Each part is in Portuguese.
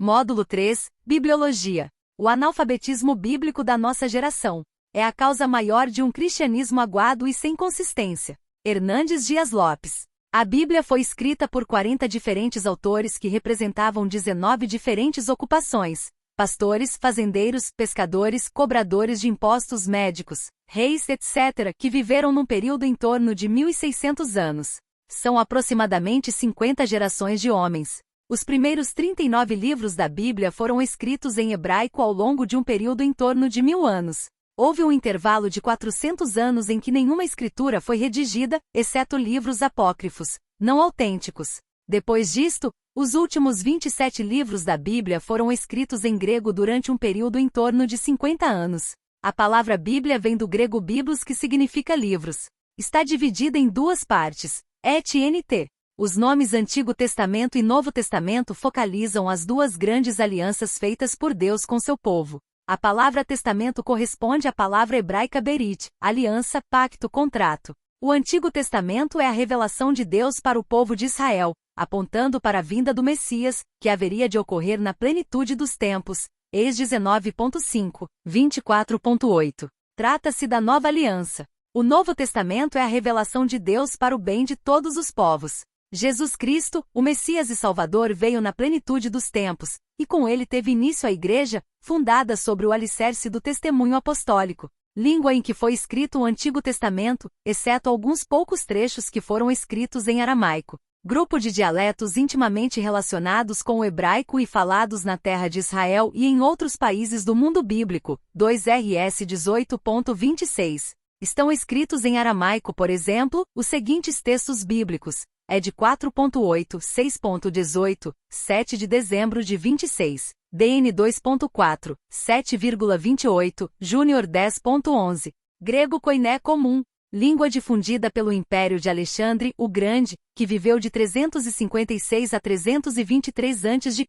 Módulo 3, Bibliologia. O analfabetismo bíblico da nossa geração é a causa maior de um cristianismo aguado e sem consistência. Hernandes Dias Lopes. A Bíblia foi escrita por 40 diferentes autores que representavam 19 diferentes ocupações: pastores, fazendeiros, pescadores, cobradores de impostos, médicos, reis, etc., que viveram num período em torno de 1.600 anos. São aproximadamente 50 gerações de homens. Os primeiros 39 livros da Bíblia foram escritos em hebraico ao longo de um período em torno de 1.000 anos. Houve um intervalo de 400 anos em que nenhuma escritura foi redigida, exceto livros apócrifos, não autênticos. Depois disto, os últimos 27 livros da Bíblia foram escritos em grego durante um período em torno de 50 anos. A palavra Bíblia vem do grego biblos, que significa livros. Está dividida em duas partes, et e nt. Os nomes Antigo Testamento e Novo Testamento focalizam as duas grandes alianças feitas por Deus com seu povo. A palavra testamento corresponde à palavra hebraica berit, aliança, pacto, contrato. O Antigo Testamento é a revelação de Deus para o povo de Israel, apontando para a vinda do Messias, que haveria de ocorrer na plenitude dos tempos. Ex 19.5, 24.8. Trata-se da nova aliança. O Novo Testamento é a revelação de Deus para o bem de todos os povos. Jesus Cristo, o Messias e Salvador, veio na plenitude dos tempos, e com ele teve início a Igreja, fundada sobre o alicerce do testemunho apostólico, língua em que foi escrito o Antigo Testamento, exceto alguns poucos trechos que foram escritos em aramaico. Grupo de dialetos intimamente relacionados com o hebraico e falados na terra de Israel e em outros países do mundo bíblico. 2 RS 18.26. Estão escritos em aramaico, por exemplo, os seguintes textos bíblicos. Ed 4.8, 6.18, 7 de dezembro de 26. DN 2.4, 7,28, Júnior 10.11. Grego koiné comum. Língua difundida pelo Império de Alexandre o Grande, que viveu de 356 a 323 a.C.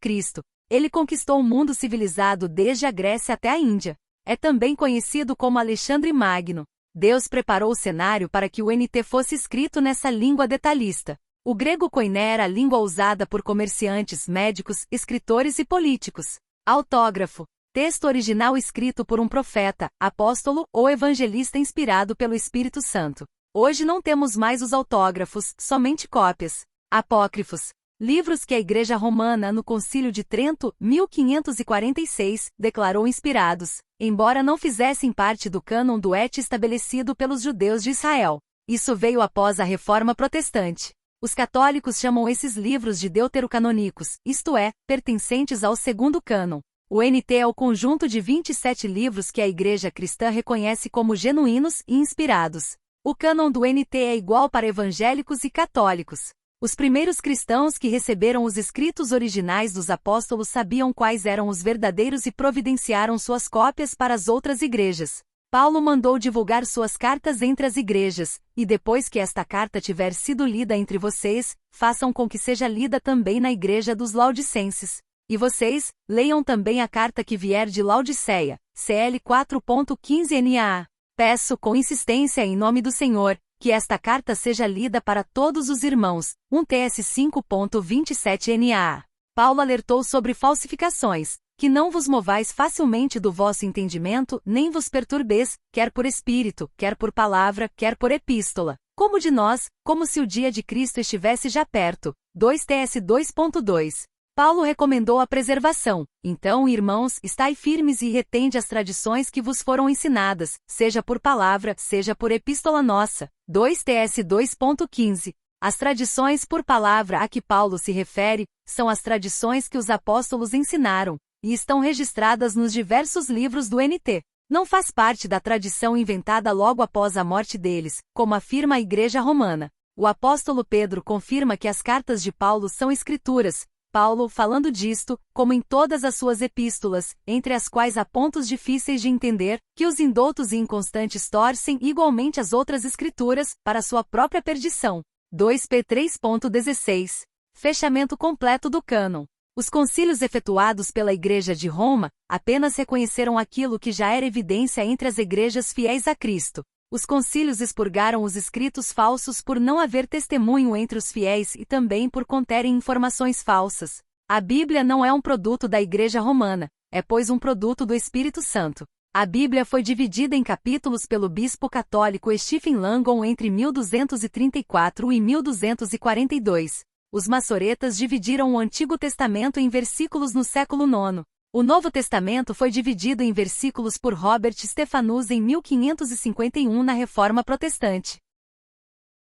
Ele conquistou o mundo civilizado desde a Grécia até a Índia. É também conhecido como Alexandre Magno. Deus preparou o cenário para que o NT fosse escrito nessa língua detalhista. O grego koiné era a língua usada por comerciantes, médicos, escritores e políticos. Autógrafo. Texto original escrito por um profeta, apóstolo ou evangelista inspirado pelo Espírito Santo. Hoje não temos mais os autógrafos, somente cópias. Apócrifos. Livros que a Igreja Romana, no Concílio de Trento, 1546, declarou inspirados, embora não fizessem parte do cânon do Et estabelecido pelos judeus de Israel. Isso veio após a Reforma Protestante. Os católicos chamam esses livros de deuterocanônicos, isto é, pertencentes ao segundo cânon. O NT é o conjunto de 27 livros que a Igreja Cristã reconhece como genuínos e inspirados. O cânon do NT é igual para evangélicos e católicos. Os primeiros cristãos que receberam os escritos originais dos apóstolos sabiam quais eram os verdadeiros e providenciaram suas cópias para as outras igrejas. Paulo mandou divulgar suas cartas entre as igrejas, e depois que esta carta tiver sido lida entre vocês, façam com que seja lida também na igreja dos Laodicenses. E vocês, leiam também a carta que vier de Laodiceia, CL 4.15 NAA. Peço com insistência em nome do Senhor, que esta carta seja lida para todos os irmãos, 1 TS 5.27 NAA. Paulo alertou sobre falsificações, que não vos movais facilmente do vosso entendimento, nem vos perturbeis, quer por espírito, quer por palavra, quer por epístola, como de nós, como se o dia de Cristo estivesse já perto. 2 TS 2.2. Paulo recomendou a preservação. Então, irmãos, estai firmes e retende as tradições que vos foram ensinadas, seja por palavra, seja por epístola nossa. 2 TS 2.15. As tradições por palavra a que Paulo se refere, são as tradições que os apóstolos ensinaram, e estão registradas nos diversos livros do NT. Não faz parte da tradição inventada logo após a morte deles, como afirma a Igreja Romana. O apóstolo Pedro confirma que as cartas de Paulo são escrituras. Paulo, falando disto, como em todas as suas epístolas, entre as quais há pontos difíceis de entender, que os indoutos e inconstantes torcem igualmente as outras escrituras, para sua própria perdição. 2p 3.16. Fechamento completo do cânon. Os concílios efetuados pela Igreja de Roma, apenas reconheceram aquilo que já era evidência entre as igrejas fiéis a Cristo. Os concílios expurgaram os escritos falsos por não haver testemunho entre os fiéis e também por conterem informações falsas. A Bíblia não é um produto da Igreja Romana, é pois um produto do Espírito Santo. A Bíblia foi dividida em capítulos pelo bispo católico Stephen Langton entre 1234 e 1242. Os maçoretas dividiram o Antigo Testamento em versículos no século IX. O Novo Testamento foi dividido em versículos por Robert Stephanus em 1551 na Reforma Protestante.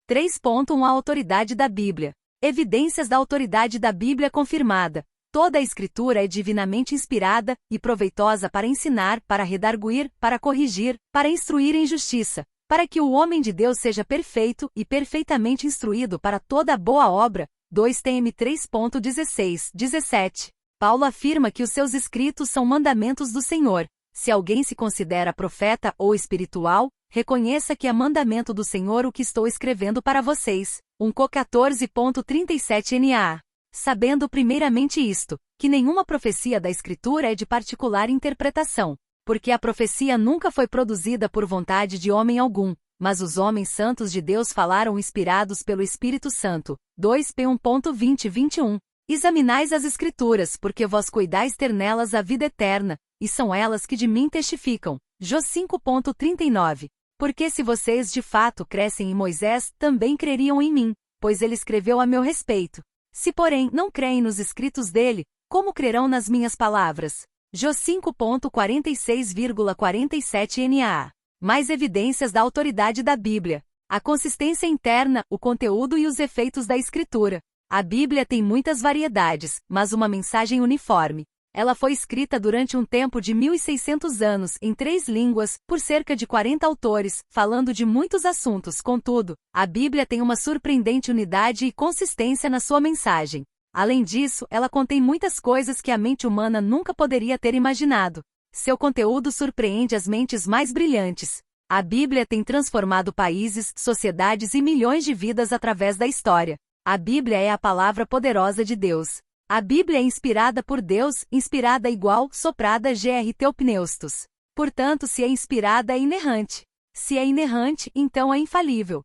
3.1 A autoridade da Bíblia. Evidências da autoridade da Bíblia confirmada. Toda a Escritura é divinamente inspirada e proveitosa para ensinar, para redarguir, para corrigir, para instruir em justiça, para que o homem de Deus seja perfeito e perfeitamente instruído para toda a boa obra. 2 Tim 3.16, 17. Paulo afirma que os seus escritos são mandamentos do Senhor. Se alguém se considera profeta ou espiritual, reconheça que é mandamento do Senhor o que estou escrevendo para vocês. 1 Cor 14.37 NA. Sabendo primeiramente isto, que nenhuma profecia da Escritura é de particular interpretação, porque a profecia nunca foi produzida por vontade de homem algum, mas os homens santos de Deus falaram inspirados pelo Espírito Santo. 2 P 1.20-21. Examinais as Escrituras, porque vós cuidais ter nelas a vida eterna, e são elas que de mim testificam. Jó 5.39. Porque se vocês de fato crescem em Moisés, também creriam em mim, pois ele escreveu a meu respeito. Se porém não creem nos escritos dele, como crerão nas minhas palavras? Jó 5.46,47 NA. Mais evidências da autoridade da Bíblia. A consistência interna, o conteúdo e os efeitos da Escritura. A Bíblia tem muitas variedades, mas uma mensagem uniforme. Ela foi escrita durante um tempo de 1.600 anos, em 3 línguas, por cerca de 40 autores, falando de muitos assuntos. Contudo, a Bíblia tem uma surpreendente unidade e consistência na sua mensagem. Além disso, ela contém muitas coisas que a mente humana nunca poderia ter imaginado. Seu conteúdo surpreende as mentes mais brilhantes. A Bíblia tem transformado países, sociedades e milhões de vidas através da história. A Bíblia é a palavra poderosa de Deus. A Bíblia é inspirada por Deus, inspirada igual, soprada gr teopneustos. Portanto, se é inspirada é inerrante. Se é inerrante, então é infalível.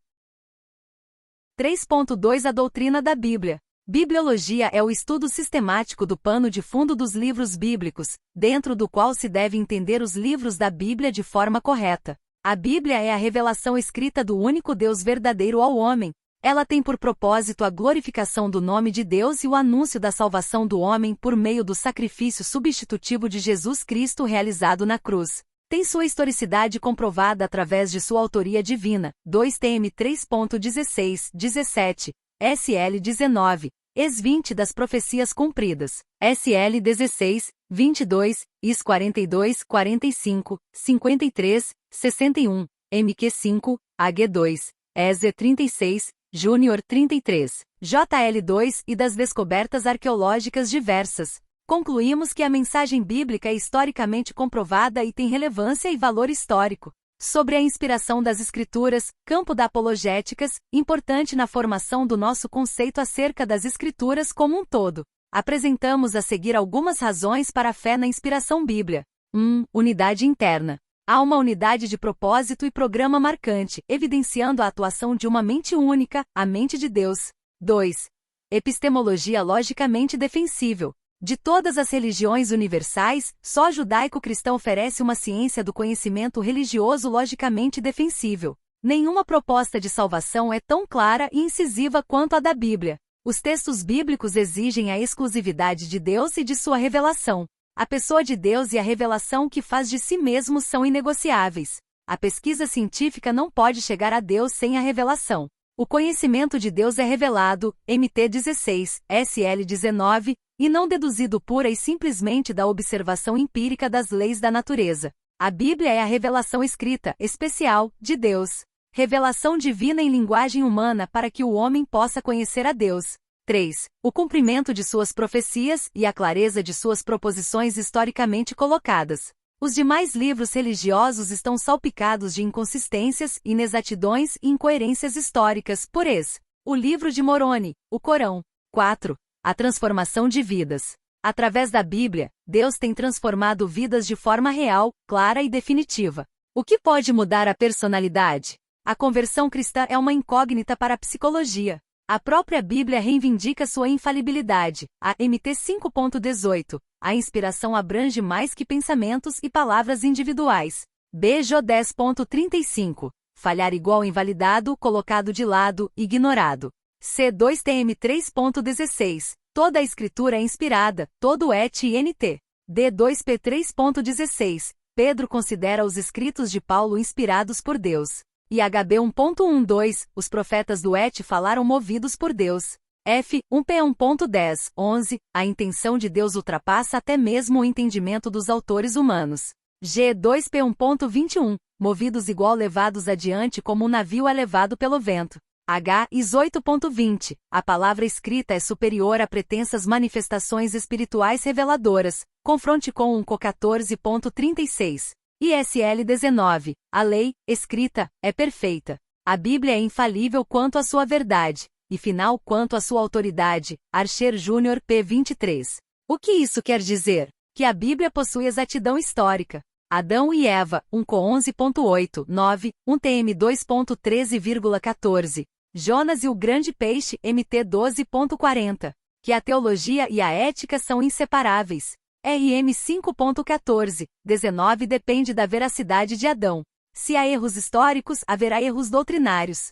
3.2 A doutrina da Bíblia. Bibliologia é o estudo sistemático do pano de fundo dos livros bíblicos, dentro do qual se deve entender os livros da Bíblia de forma correta. A Bíblia é a revelação escrita do único Deus verdadeiro ao homem. Ela tem por propósito a glorificação do nome de Deus e o anúncio da salvação do homem por meio do sacrifício substitutivo de Jesus Cristo realizado na cruz. Tem sua historicidade comprovada através de sua autoria divina. 2 Tim 3.16, 17, SL 19, Ex 20 das profecias cumpridas, SL 16, 22, Is 42, 45, 53, 61, MQ 5, AG 2, EZ 36, Júnior 33, JL 2 e das descobertas arqueológicas diversas. Concluímos que a mensagem bíblica é historicamente comprovada e tem relevância e valor histórico. Sobre a inspiração das Escrituras, campo da apologéticas, importante na formação do nosso conceito acerca das Escrituras como um todo. Apresentamos a seguir algumas razões para a fé na inspiração bíblica. 1. Unidade interna. Há uma unidade de propósito e programa marcante, evidenciando a atuação de uma mente única, a mente de Deus. 2. Epistemologia logicamente defensível. De todas as religiões universais, só judaico-cristã oferece uma ciência do conhecimento religioso logicamente defensível. Nenhuma proposta de salvação é tão clara e incisiva quanto a da Bíblia. Os textos bíblicos exigem a exclusividade de Deus e de sua revelação. A pessoa de Deus e a revelação que faz de si mesmo são inegociáveis. A pesquisa científica não pode chegar a Deus sem a revelação. O conhecimento de Deus é revelado, MT 16, SL 19, e não deduzido pura e simplesmente da observação empírica das leis da natureza. A Bíblia é a revelação escrita, especial, de Deus. Revelação divina em linguagem humana para que o homem possa conhecer a Deus. 3. O cumprimento de suas profecias e a clareza de suas proposições historicamente colocadas. Os demais livros religiosos estão salpicados de inconsistências, inexatidões e incoerências históricas. Por ex. O livro de Moroni, o Corão. 4. A transformação de vidas. Através da Bíblia, Deus tem transformado vidas de forma real, clara e definitiva. O que pode mudar a personalidade? A conversão cristã é uma incógnita para a psicologia. A própria Bíblia reivindica sua infalibilidade. A MT 5.18. A inspiração abrange mais que pensamentos e palavras individuais. BJ 10.35. Falhar igual invalidado, colocado de lado, ignorado. C2TM 3.16. Toda a escritura é inspirada, todo et e nt. D2P 3.16. Pedro considera os escritos de Paulo inspirados por Deus. IHB 1.12. Os profetas do et falaram movidos por Deus. F. 1P 1.10. 11. A intenção de Deus ultrapassa até mesmo o entendimento dos autores humanos. G2P 1.21. Movidos igual levados adiante como um navio é levado pelo vento. H. Is 8.20. A palavra escrita é superior a pretensas manifestações espirituais reveladoras. Confronte com 1Co14.36. ISL 19. A lei, escrita, é perfeita. A Bíblia é infalível quanto à sua verdade, e final quanto à sua autoridade. Archer Jr. P. 23. O que isso quer dizer? Que a Bíblia possui exatidão histórica. Adão e Eva, 1Co11.8, 9, 1TM 2.13,14. Jonas e o grande peixe, MT 12.40. Que a teologia e a ética são inseparáveis. RM 5.14, 19 depende da veracidade de Adão. Se há erros históricos, haverá erros doutrinários.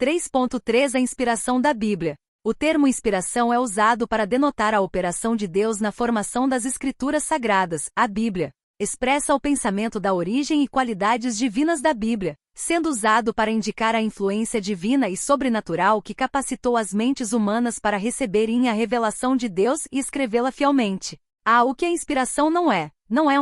3.3 A inspiração da Bíblia. O termo inspiração é usado para denotar a operação de Deus na formação das escrituras sagradas. A Bíblia expressa o pensamento da origem e qualidades divinas da Bíblia, sendo usado para indicar a influência divina e sobrenatural que capacitou as mentes humanas para receberem a revelação de Deus e escrevê-la fielmente. O que a inspiração não é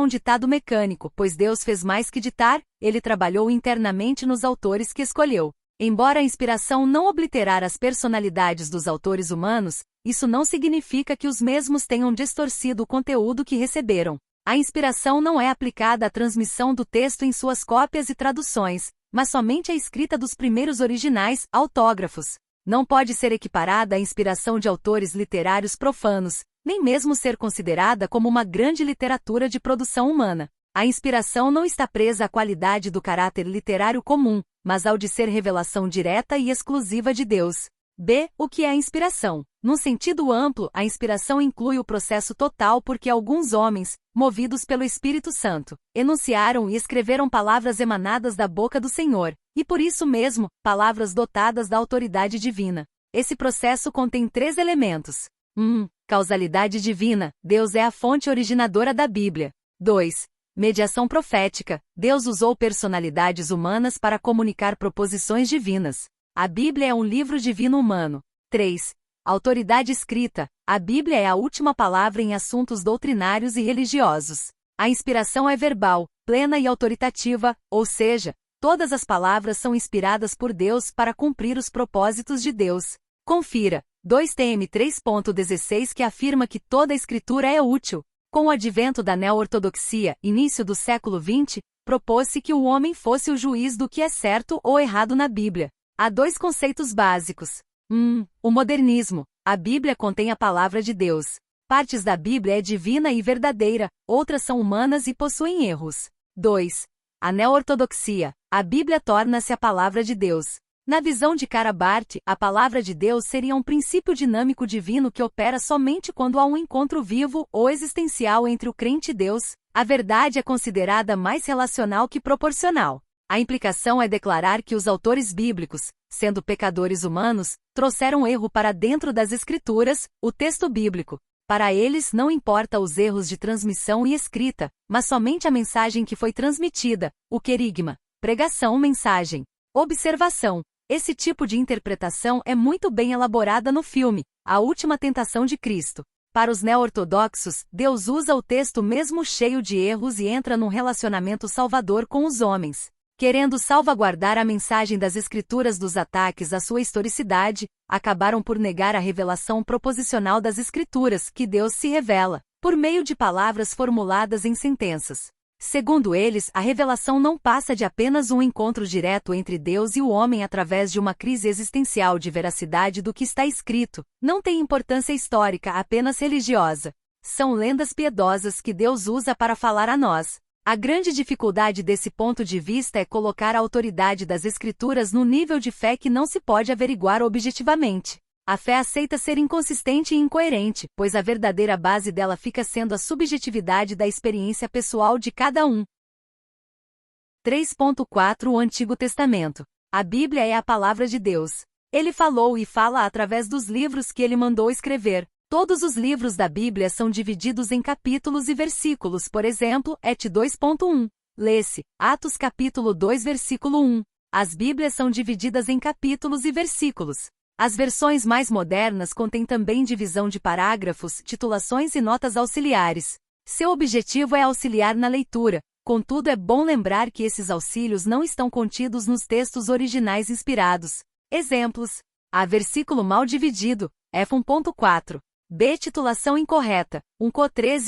um ditado mecânico, pois Deus fez mais que ditar, ele trabalhou internamente nos autores que escolheu. Embora a inspiração não obliterar as personalidades dos autores humanos, isso não significa que os mesmos tenham distorcido o conteúdo que receberam. A inspiração não é aplicada à transmissão do texto em suas cópias e traduções, mas somente à escrita dos primeiros originais, autógrafos. Não pode ser equiparada à inspiração de autores literários profanos, nem mesmo ser considerada como uma grande literatura de produção humana. A inspiração não está presa à qualidade do caráter literário comum, mas ao de ser revelação direta e exclusiva de Deus. B. O que é a inspiração? Num sentido amplo, a inspiração inclui o processo total porque alguns homens, movidos pelo Espírito Santo, enunciaram e escreveram palavras emanadas da boca do Senhor, e por isso mesmo, palavras dotadas da autoridade divina. Esse processo contém 3 elementos. 1. Causalidade divina. Deus é a fonte originadora da Bíblia. 2. Mediação profética. Deus usou personalidades humanas para comunicar proposições divinas. A Bíblia é um livro divino humano. 3. Autoridade escrita. A Bíblia é a última palavra em assuntos doutrinários e religiosos. A inspiração é verbal, plena e autoritativa, ou seja, todas as palavras são inspiradas por Deus para cumprir os propósitos de Deus. Confira. 2TM 3.16 que afirma que toda a escritura é útil. Com o advento da neo-ortodoxia, início do século XX, propôs-se que o homem fosse o juiz do que é certo ou errado na Bíblia. Há 2 conceitos básicos. 1. O modernismo. A Bíblia contém a palavra de Deus. Partes da Bíblia é divina e verdadeira, outras são humanas e possuem erros. 2. A neo-ortodoxia. A Bíblia torna-se a palavra de Deus. Na visão de Karabart, a palavra de Deus seria um princípio dinâmico divino que opera somente quando há um encontro vivo ou existencial entre o crente e Deus. A verdade é considerada mais relacional que proporcional. A implicação é declarar que os autores bíblicos, sendo pecadores humanos, trouxeram erro para dentro das Escrituras, o texto bíblico. Para eles não importa os erros de transmissão e escrita, mas somente a mensagem que foi transmitida, o querigma, pregação, mensagem, observação. Esse tipo de interpretação é muito bem elaborada no filme, A Última Tentação de Cristo. Para os neo-ortodoxos, Deus usa o texto mesmo cheio de erros e entra num relacionamento salvador com os homens. Querendo salvaguardar a mensagem das Escrituras dos ataques à sua historicidade, acabaram por negar a revelação proposicional das Escrituras que Deus se revela, por meio de palavras formuladas em sentenças. Segundo eles, a revelação não passa de apenas um encontro direto entre Deus e o homem através de uma crise existencial de veracidade do que está escrito. Não tem importância histórica, apenas religiosa. São lendas piedosas que Deus usa para falar a nós. A grande dificuldade desse ponto de vista é colocar a autoridade das Escrituras num nível de fé que não se pode averiguar objetivamente. A fé aceita ser inconsistente e incoerente, pois a verdadeira base dela fica sendo a subjetividade da experiência pessoal de cada um. 3.4 O Antigo Testamento. A Bíblia é a palavra de Deus. Ele falou e fala através dos livros que ele mandou escrever. Todos os livros da Bíblia são divididos em capítulos e versículos, por exemplo, Et 2.1. Lê-se, Atos capítulo 2 versículo 1. As Bíblias são divididas em capítulos e versículos. As versões mais modernas contêm também divisão de parágrafos, titulações e notas auxiliares. Seu objetivo é auxiliar na leitura, contudo é bom lembrar que esses auxílios não estão contidos nos textos originais inspirados. Exemplos. A. Versículo mal dividido, F1.4. B. Titulação incorreta, 1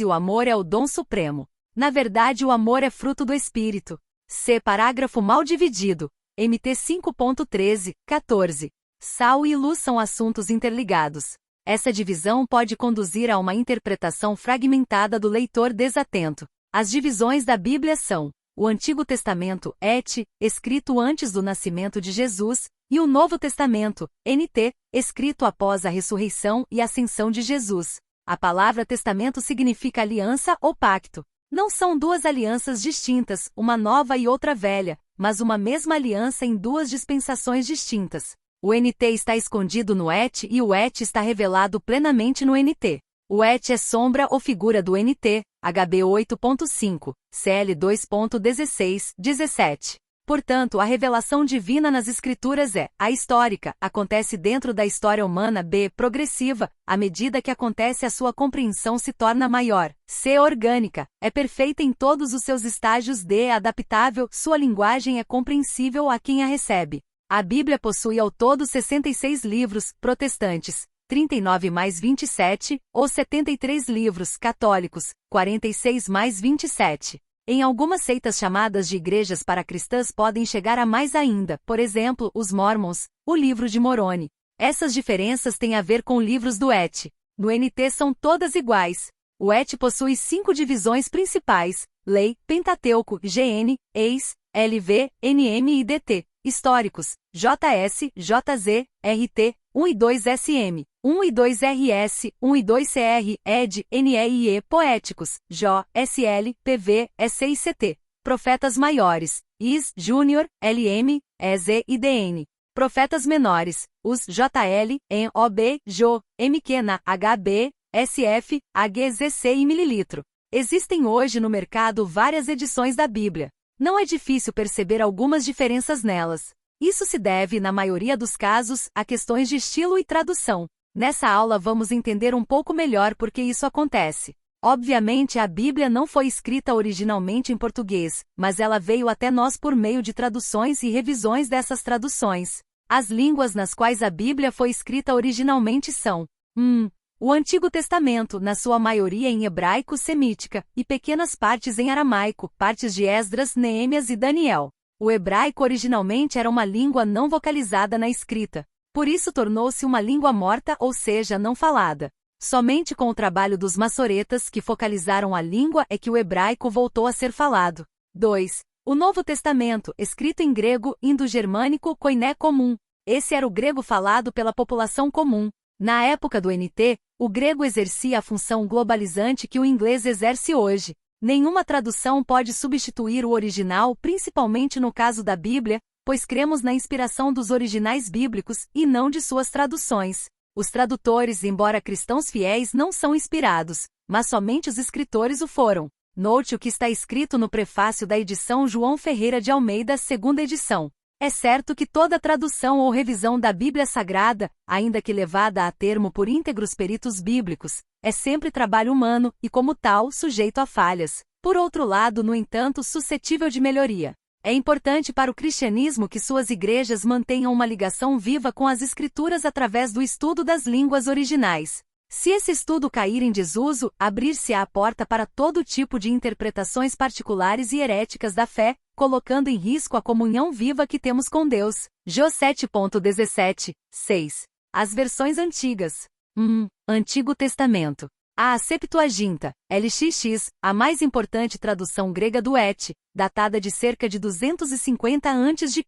O amor é o dom supremo. Na verdade o amor é fruto do Espírito. C. Parágrafo mal dividido, MT 5.13, 14. Sal e luz são assuntos interligados. Essa divisão pode conduzir a uma interpretação fragmentada do leitor desatento. As divisões da Bíblia são: o Antigo Testamento, Et, escrito antes do nascimento de Jesus, e o Novo Testamento, NT, escrito após a ressurreição e ascensão de Jesus. A palavra testamento significa aliança ou pacto. Não são duas alianças distintas, uma nova e outra velha, mas uma mesma aliança em duas dispensações distintas. O NT está escondido no Et e o Et está revelado plenamente no NT. O Et é sombra ou figura do NT, HB 8.5, CL 2.16, 17. Portanto, a revelação divina nas Escrituras é A histórica, acontece dentro da história humana. B. Progressiva, à medida que acontece a sua compreensão se torna maior. C. Orgânica, é perfeita em todos os seus estágios. D. Adaptável, sua linguagem é compreensível a quem a recebe. A Bíblia possui ao todo 66 livros, protestantes, 39 mais 27, ou 73 livros, católicos, 46 mais 27. Em algumas seitas chamadas de igrejas paracristãs podem chegar a mais ainda, por exemplo, os Mormons, o livro de Moroni. Essas diferenças têm a ver com livros do Et. No NT são todas iguais. O Et possui 5 divisões principais: Lei, Pentateuco, GN, Eis, LV, NM e DT. Históricos, JS, JZ, RT, 1 e 2 SM, 1 e 2 RS, 1 e 2 CR, ED, NEIE. Poéticos, JO, SL, PV, SC e CT. Profetas maiores, IS, Júnior, LM, EZ e DN. Profetas menores, os JL, NOB, JO, MQ na HB, SF, AGZC e mililitro. Existem hoje no mercado várias edições da Bíblia. Não é difícil perceber algumas diferenças nelas. Isso se deve, na maioria dos casos, a questões de estilo e tradução. Nessa aula vamos entender um pouco melhor por que isso acontece. Obviamente a Bíblia não foi escrita originalmente em português, mas ela veio até nós por meio de traduções e revisões dessas traduções. As línguas nas quais a Bíblia foi escrita originalmente são o Antigo Testamento, na sua maioria em hebraico semítica, e pequenas partes em aramaico, partes de Esdras, Neemias e Daniel. O hebraico originalmente era uma língua não vocalizada na escrita. Por isso tornou-se uma língua morta, ou seja, não falada. Somente com o trabalho dos massoretas que focalizaram a língua é que o hebraico voltou a ser falado. 2. O Novo Testamento, escrito em grego, indo-germânico, koiné comum. Esse era o grego falado pela população comum. Na época do NT, o grego exercia a função globalizante que o inglês exerce hoje. Nenhuma tradução pode substituir o original, principalmente no caso da Bíblia, pois cremos na inspiração dos originais bíblicos e não de suas traduções. Os tradutores, embora cristãos fiéis, não são inspirados, mas somente os escritores o foram. Note o que está escrito no prefácio da edição João Ferreira de Almeida, segunda edição. É certo que toda tradução ou revisão da Bíblia Sagrada, ainda que levada a termo por íntegros peritos bíblicos, é sempre trabalho humano e, como tal, sujeito a falhas. Por outro lado, no entanto, suscetível de melhoria. É importante para o cristianismo que suas igrejas mantenham uma ligação viva com as Escrituras através do estudo das línguas originais. Se esse estudo cair em desuso, abrir-se-á a porta para todo tipo de interpretações particulares e heréticas da fé, colocando em risco a comunhão viva que temos com Deus. Jó 7.17, 6. As versões antigas. Antigo Testamento. A Septuaginta, LXX, a mais importante tradução grega do Et, datada de cerca de 250 a.C.,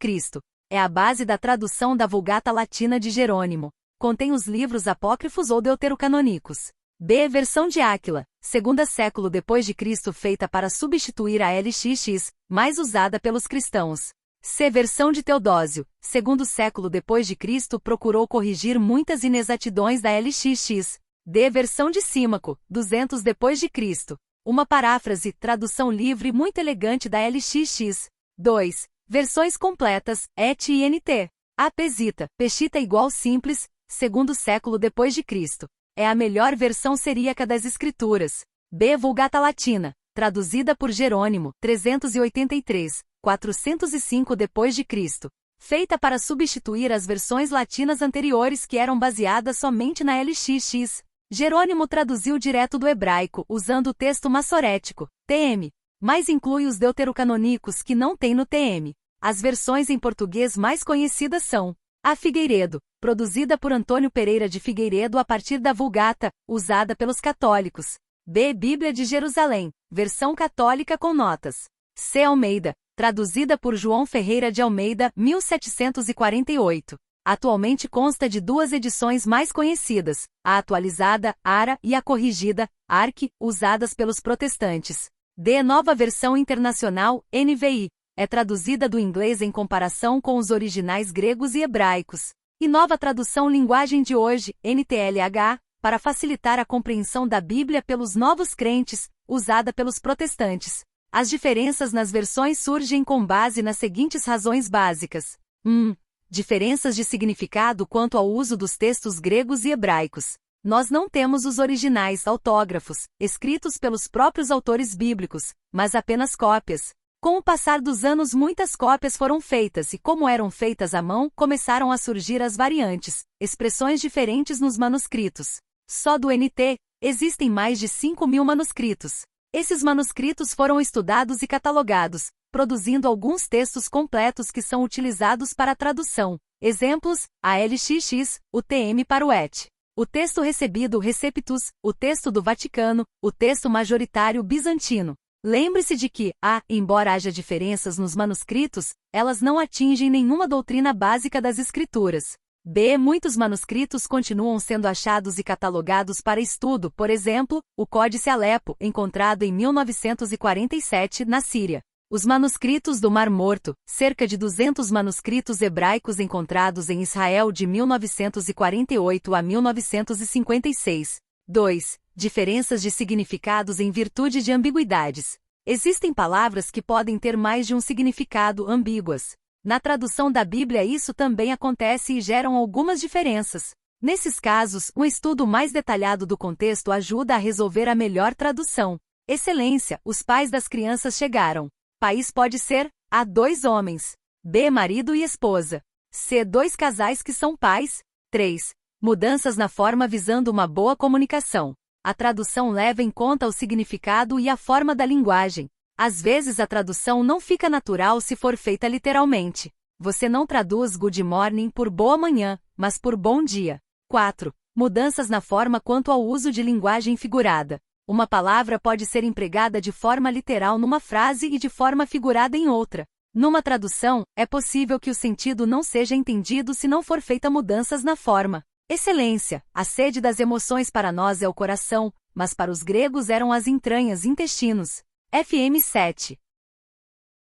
é a base da tradução da Vulgata Latina de Jerônimo. Contém os livros apócrifos ou deuterocanônicos. B. Versão de Áquila, segundo século depois de Cristo, feita para substituir a LXX, mais usada pelos cristãos. C. Versão de Teodósio, segundo século depois de Cristo, procurou corrigir muitas inexatidões da LXX. D. Versão de Símaco, 200 depois de Cristo. Uma paráfrase, tradução livre muito elegante da LXX. 2. Versões completas, ET e NT. A. Pesita, Peshitta igual simples, segundo século depois de Cristo. É a melhor versão siríaca das Escrituras. B. Vulgata Latina, traduzida por Jerônimo, 383, 405 depois de Cristo. Feita para substituir as versões latinas anteriores que eram baseadas somente na LXX. Jerônimo traduziu direto do hebraico, usando o texto massorético, TM, mas inclui os deuterocanônicos que não tem no TM. As versões em português mais conhecidas são A. Figueiredo, produzida por Antônio Pereira de Figueiredo a partir da Vulgata, usada pelos católicos. B. Bíblia de Jerusalém, versão católica com notas. C. Almeida, traduzida por João Ferreira de Almeida, 1748. Atualmente consta de duas edições mais conhecidas, a atualizada, ARA, e a corrigida, ARC, usadas pelos protestantes. D. Nova Versão Internacional, NVI, é traduzida do inglês em comparação com os originais gregos e hebraicos. E Nova Tradução Linguagem de Hoje, NTLH, para facilitar a compreensão da Bíblia pelos novos crentes, usada pelos protestantes. As diferenças nas versões surgem com base nas seguintes razões básicas. 1. Diferenças de significado quanto ao uso dos textos gregos e hebraicos. Nós não temos os originais autógrafos, escritos pelos próprios autores bíblicos, mas apenas cópias. Com o passar dos anos, muitas cópias foram feitas e, como eram feitas à mão, começaram a surgir as variantes, expressões diferentes nos manuscritos. Só do NT, existem mais de 5.000 manuscritos. Esses manuscritos foram estudados e catalogados, produzindo alguns textos completos que são utilizados para a tradução. Exemplos: a LXX, o TM para o ET. O texto recebido, o Receptus, o texto do Vaticano, o texto majoritário bizantino. Lembre-se de que, embora haja diferenças nos manuscritos, elas não atingem nenhuma doutrina básica das Escrituras. B. Muitos manuscritos continuam sendo achados e catalogados para estudo, por exemplo, o Códice Alepo, encontrado em 1947 na Síria. Os manuscritos do Mar Morto, cerca de 200 manuscritos hebraicos encontrados em Israel de 1948 a 1956. 2. Diferenças de significados em virtude de ambiguidades. Existem palavras que podem ter mais de um significado, ambíguas. Na tradução da Bíblia isso também acontece e geram algumas diferenças. Nesses casos, um estudo mais detalhado do contexto ajuda a resolver a melhor tradução. Excelência, os pais das crianças chegaram. País pode ser: A. 2 homens. B. Marido e esposa. C. 2 casais que são pais. 3. Mudanças na forma visando uma boa comunicação. A tradução leva em conta o significado e a forma da linguagem. Às vezes a tradução não fica natural se for feita literalmente. Você não traduz good morning por boa manhã, mas por bom dia. 4. Mudanças na forma quanto ao uso de linguagem figurada. Uma palavra pode ser empregada de forma literal numa frase e de forma figurada em outra. Numa tradução, é possível que o sentido não seja entendido se não for feita mudanças na forma. Excelência, a sede das emoções para nós é o coração, mas para os gregos eram as entranhas, intestinos. FM 7.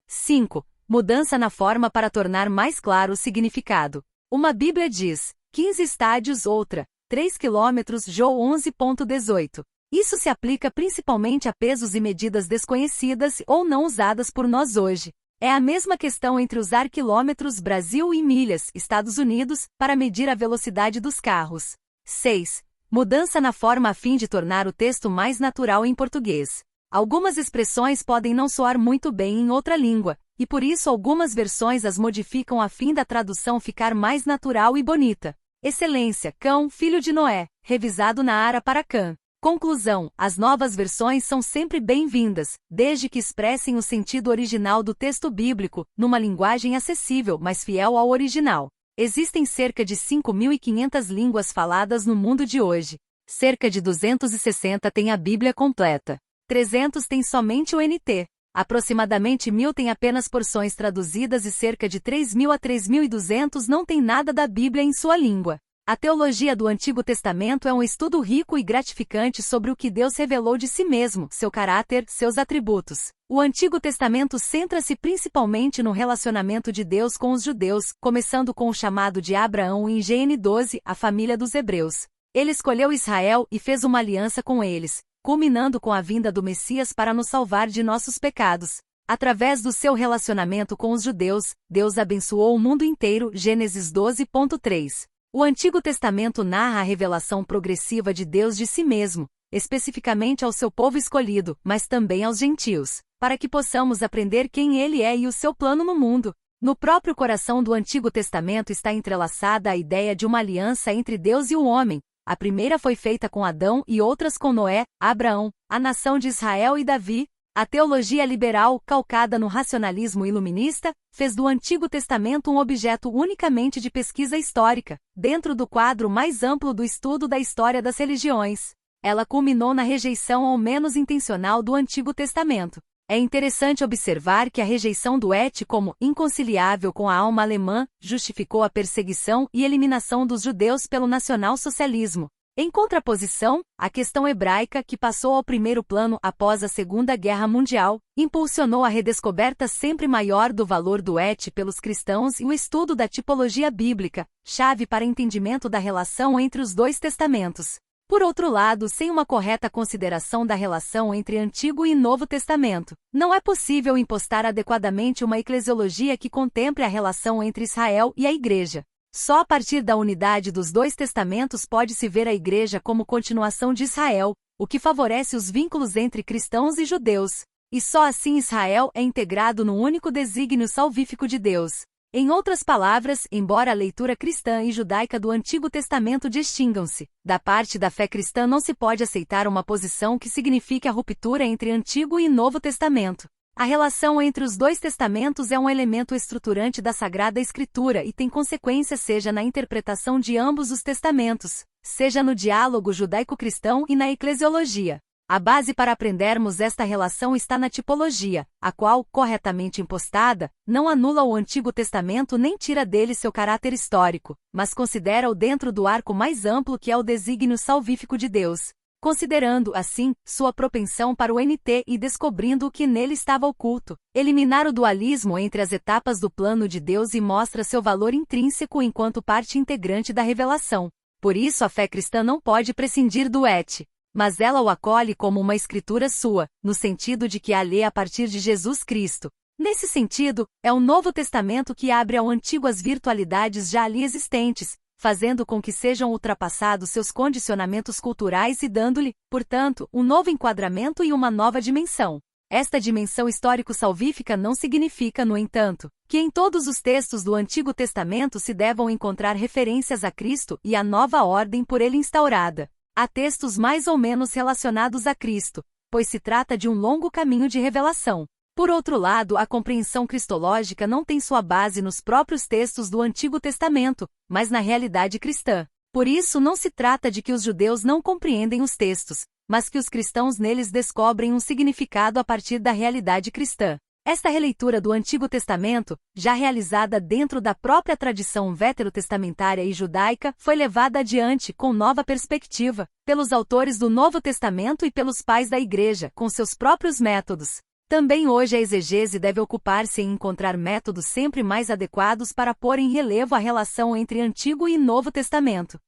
5. Mudança na forma para tornar mais claro o significado. Uma Bíblia diz, 15 estádios, outra, 3 km, João 11.18. Isso se aplica principalmente a pesos e medidas desconhecidas ou não usadas por nós hoje. É a mesma questão entre usar quilômetros Brasil e milhas Estados Unidos para medir a velocidade dos carros. 6. Mudança na forma a fim de tornar o texto mais natural em português. Algumas expressões podem não soar muito bem em outra língua, e por isso algumas versões as modificam a fim da tradução ficar mais natural e bonita. Excelência, Cão, filho de Noé, revisado na Ara para Cã. Conclusão, as novas versões são sempre bem-vindas, desde que expressem o sentido original do texto bíblico, numa linguagem acessível, mas fiel ao original. Existem cerca de 5.500 línguas faladas no mundo de hoje. Cerca de 260 têm a Bíblia completa. 300 têm somente o NT. Aproximadamente 1.000 têm apenas porções traduzidas e cerca de 3.000 a 3.200 não têm nada da Bíblia em sua língua. A teologia do Antigo Testamento é um estudo rico e gratificante sobre o que Deus revelou de si mesmo, seu caráter, seus atributos. O Antigo Testamento centra-se principalmente no relacionamento de Deus com os judeus, começando com o chamado de Abraão em Gênesis 12, a família dos hebreus. Ele escolheu Israel e fez uma aliança com eles, culminando com a vinda do Messias para nos salvar de nossos pecados. Através do seu relacionamento com os judeus, Deus abençoou o mundo inteiro. Gênesis 12.3. O Antigo Testamento narra a revelação progressiva de Deus de si mesmo, especificamente ao seu povo escolhido, mas também aos gentios, para que possamos aprender quem Ele é e o seu plano no mundo. No próprio coração do Antigo Testamento está entrelaçada a ideia de uma aliança entre Deus e o homem. A primeira foi feita com Adão e outras com Noé, Abraão, a nação de Israel e Davi. A teologia liberal, calcada no racionalismo iluminista, fez do Antigo Testamento um objeto unicamente de pesquisa histórica, dentro do quadro mais amplo do estudo da história das religiões. Ela culminou na rejeição ao menos intencional do Antigo Testamento. É interessante observar que a rejeição do Et como inconciliável com a alma alemã justificou a perseguição e eliminação dos judeus pelo nacional-socialismo. Em contraposição, a questão hebraica, que passou ao primeiro plano após a Segunda Guerra Mundial, impulsionou a redescoberta sempre maior do valor do Et pelos cristãos e o estudo da tipologia bíblica, chave para entendimento da relação entre os dois testamentos. Por outro lado, sem uma correta consideração da relação entre Antigo e Novo Testamento, não é possível impostar adequadamente uma eclesiologia que contemple a relação entre Israel e a Igreja. Só a partir da unidade dos dois testamentos pode-se ver a Igreja como continuação de Israel, o que favorece os vínculos entre cristãos e judeus. E só assim Israel é integrado no único desígnio salvífico de Deus. Em outras palavras, embora a leitura cristã e judaica do Antigo Testamento distingam-se, da parte da fé cristã não se pode aceitar uma posição que signifique a ruptura entre Antigo e Novo Testamento. A relação entre os dois testamentos é um elemento estruturante da Sagrada Escritura e tem consequência seja na interpretação de ambos os testamentos, seja no diálogo judaico-cristão e na eclesiologia. A base para aprendermos esta relação está na tipologia, a qual, corretamente impostada, não anula o Antigo Testamento nem tira dele seu caráter histórico, mas considera-o dentro do arco mais amplo que é o desígnio salvífico de Deus, considerando, assim, sua propensão para o NT e descobrindo o que nele estava oculto. Eliminar o dualismo entre as etapas do plano de Deus e mostra seu valor intrínseco enquanto parte integrante da revelação. Por isso a fé cristã não pode prescindir do Et. Mas ela o acolhe como uma escritura sua, no sentido de que a lê a partir de Jesus Cristo. Nesse sentido, é o Novo Testamento que abre ao Antigo as virtualidades já ali existentes, fazendo com que sejam ultrapassados seus condicionamentos culturais e dando-lhe, portanto, um novo enquadramento e uma nova dimensão. Esta dimensão histórico-salvífica não significa, no entanto, que em todos os textos do Antigo Testamento se devam encontrar referências a Cristo e à nova ordem por ele instaurada. Há textos mais ou menos relacionados a Cristo, pois se trata de um longo caminho de revelação. Por outro lado, a compreensão cristológica não tem sua base nos próprios textos do Antigo Testamento, mas na realidade cristã. Por isso não se trata de que os judeus não compreendem os textos, mas que os cristãos neles descobrem um significado a partir da realidade cristã. Esta releitura do Antigo Testamento, já realizada dentro da própria tradição veterotestamentária e judaica, foi levada adiante com nova perspectiva, pelos autores do Novo Testamento e pelos pais da Igreja, com seus próprios métodos. Também hoje a exegese deve ocupar-se em encontrar métodos sempre mais adequados para pôr em relevo a relação entre Antigo e Novo Testamento.